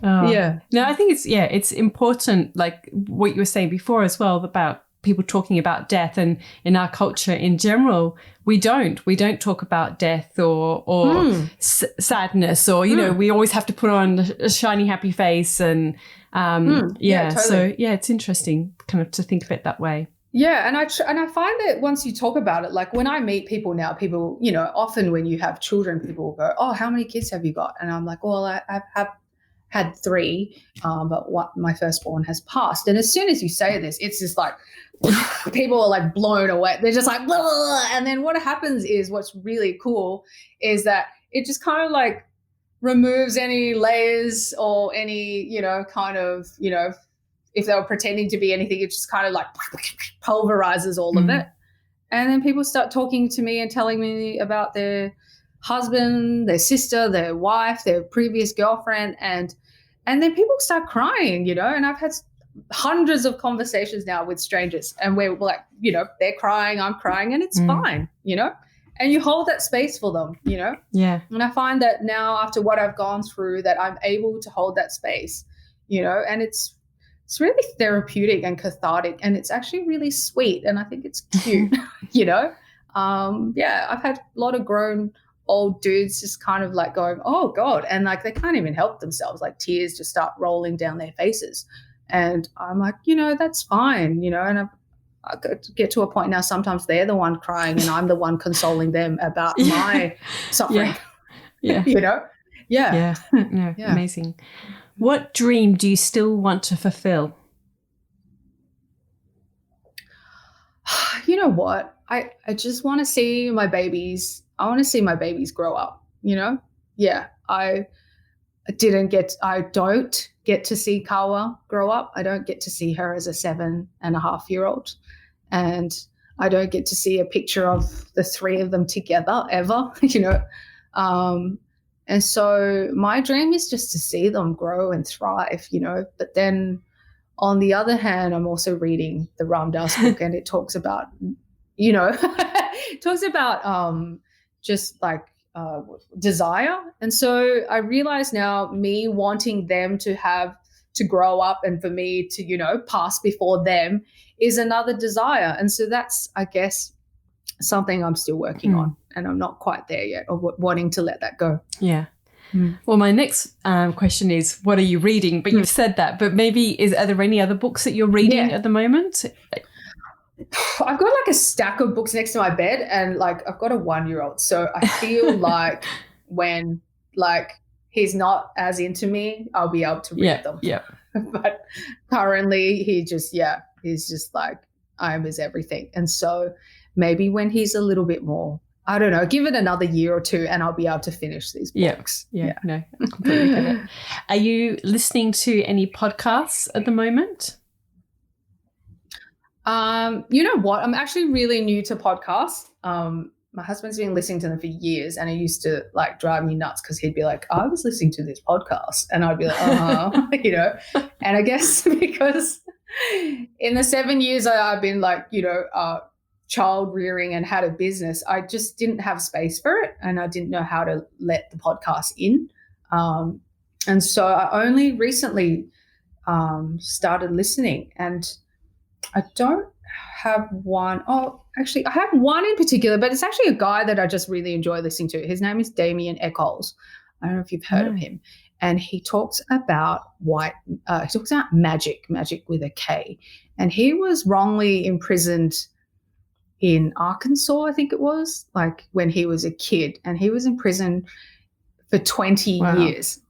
Yeah. No, I think it's important, like what you were saying before as well, about people talking about death, and in our culture in general, we don't talk about death or sadness, or, you know, we always have to put on a shiny, happy face. And totally. So it's interesting kind of to think of it that way. Yeah, and I find that once you talk about it, like when I meet people now, people, you know, often when you have children, people will go, "Oh, how many kids have you got?" And I'm like, "Well, I have had 3, but my firstborn has passed." And as soon as you say this, it's just like people are like blown away. They're just like, "Blah." And then what happens is, what's really cool is that it just kind of like removes any layers or any, you know, kind of, you know, if they were pretending to be anything, it just kind of like pulverizes all of it. And then people start talking to me and telling me about their husband, their sister, their wife, their previous girlfriend. And then people start crying, you know, and I've had hundreds of conversations now with strangers, and we're like, you know, they're crying, I'm crying, and it's fine, you know, and you hold that space for them, you know? Yeah. And I find that now, after what I've gone through, that I'm able to hold that space, you know, and it's really therapeutic and cathartic, and it's actually really sweet, and I think it's cute, you know? I've had a lot of grown old dudes just kind of like going, "Oh God," and like they can't even help themselves, like tears just start rolling down their faces. And I'm like, you know, that's fine, you know, and I get to a point now, sometimes they're the one crying and I'm the one consoling them about my suffering, you know? Yeah. Amazing. What dream do you still want to fulfill? You know what? I just want to see my babies. I want to see my babies grow up, you know? Yeah. I don't get to see Kawa grow up. I don't get to see her as a 7.5-year-old. And I don't get to see a picture of the 3 of them together ever, you know? And so my dream is just to see them grow and thrive, you know? But then on the other hand, I'm also reading the Ram Dass book, and it talks about, you know, just like desire. And so I realize now, me wanting them to grow up and for me to, you know, pass before them is another desire. And so that's, I guess, something I'm still working on, and I'm not quite there yet, or wanting to let that go. Yeah. Well, my next question is, what are you reading? But you've said that, but maybe are there any other books that you're reading at the moment? I've got like a stack of books next to my bed, and like I've got a 1-year-old. So I feel like when like he's not as into me, I'll be able to read them. Yeah. But currently he's just like, I am his everything. And so maybe when he's a little bit more, I don't know, give it another year or 2 and I'll be able to finish these books. Yeah. No, I completely get it. Are you listening to any podcasts at the moment? You know what? I'm actually really new to podcasts. My husband's been listening to them for years, and it used to like drive me nuts because he'd be like, "I was listening to this podcast," and I'd be like, you know. And I guess because in the 7 years I've been like, you know, child rearing and had a business, I just didn't have space for it, and I didn't know how to let the podcast in. And so I only recently started listening, and I don't have one. Oh, actually, I have one in particular, but it's actually a guy that I just really enjoy listening to. His name is Damien Eccles. I don't know if you've heard of him. And he talks about magic with a K. And he was wrongly imprisoned in Arkansas, I think it was, like when he was a kid. And he was in prison for 20 years.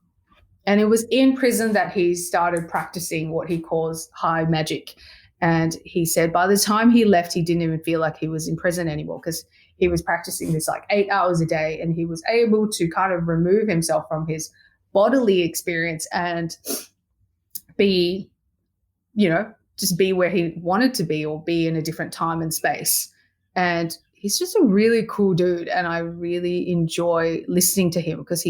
And it was in prison that he started practicing what he calls high magic. And he said by the time he left, he didn't even feel like he was in prison anymore, because he was practicing this like 8 hours a day, and he was able to kind of remove himself from his bodily experience and be, you know, just be where he wanted to be, or be in a different time and space. And he's just a really cool dude, and I really enjoy listening to him because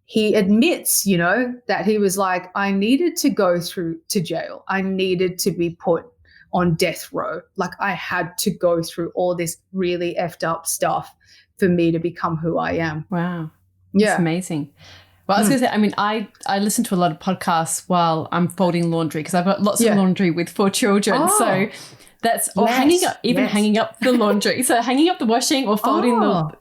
he admits, you know, that he was like, I needed to go through to jail. I needed to be put on death row. Like I had to go through all this really effed up stuff for me to become who I am. Wow. That's amazing. Well, I was going to say, I mean, I listen to a lot of podcasts while I'm folding laundry because I've got lots of laundry with 4 children. So that's, or hanging up the laundry. So hanging up the washing or folding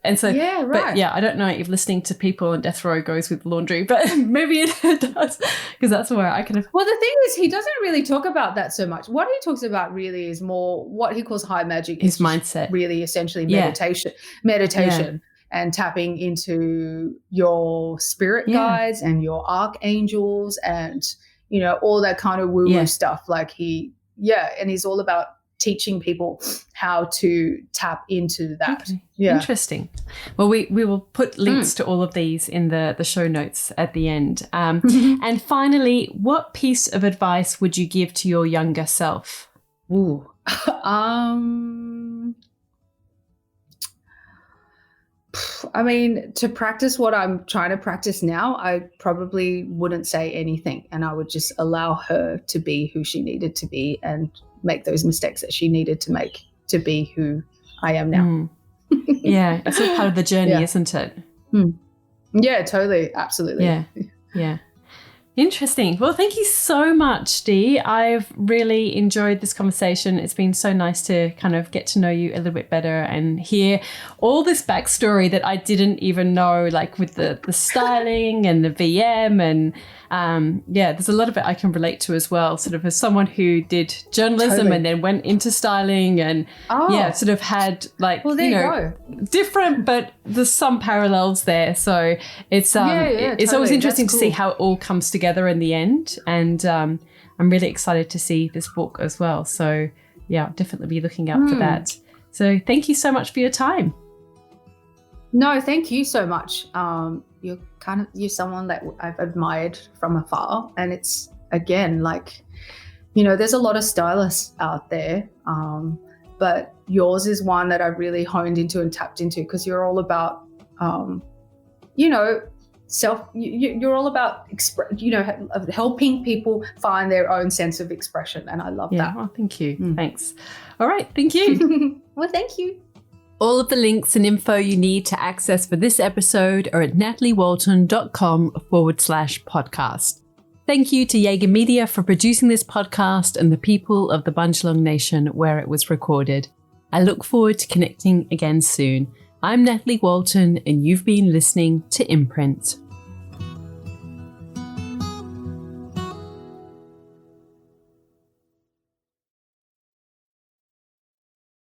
and so, but I don't know if listening to people on death row goes with laundry, but maybe it does because that's where I kind of. Well, the thing is, he doesn't really talk about that so much. What he talks about really is more what he calls high magic. His mindset. Really essentially meditation and tapping into your spirit guides and your archangels and, you know, all that kind of woo-woo stuff. Like and he's all about teaching people how to tap into that. Okay. Interesting. Well, we will put links to all of these in the show notes at the end. And finally, what piece of advice would you give to your younger self? Ooh. I mean, to practice what I'm trying to practice now, I probably wouldn't say anything, and I would just allow her to be who she needed to be and make those mistakes that she needed to make to be who I am now. It's all part of the journey, isn't it? Yeah, totally. Absolutely. Yeah. Interesting. Well, thank you so much, Dee. I've really enjoyed this conversation. It's been so nice to kind of get to know you a little bit better and hear all this backstory that I didn't even know, like with the styling and the VM and there's a lot of it I can relate to as well, sort of as someone who did journalism and then went into styling and sort of had like, different, but there's some parallels there. So it's it's always interesting to see how it all comes together in the end. And I'm really excited to see this book as well. So I'll definitely be looking out for that. So thank you so much for your time. No, thank you so much. You're someone that I've admired from afar, and it's again like, you know, there's a lot of stylists out there, but yours is one that I've really honed into and tapped into because you're all about, you're all about helping people find their own sense of expression, and I love that. Well, thank you. Thanks. All right, thank you. Well, thank you. All of the links and info you need to access for this episode are at nataliewalton.com/podcast. Thank you to Jaeger Media for producing this podcast and the people of the Bundjalung Nation where it was recorded. I look forward to connecting again soon. I'm Natalie Walton, and you've been listening to Imprint.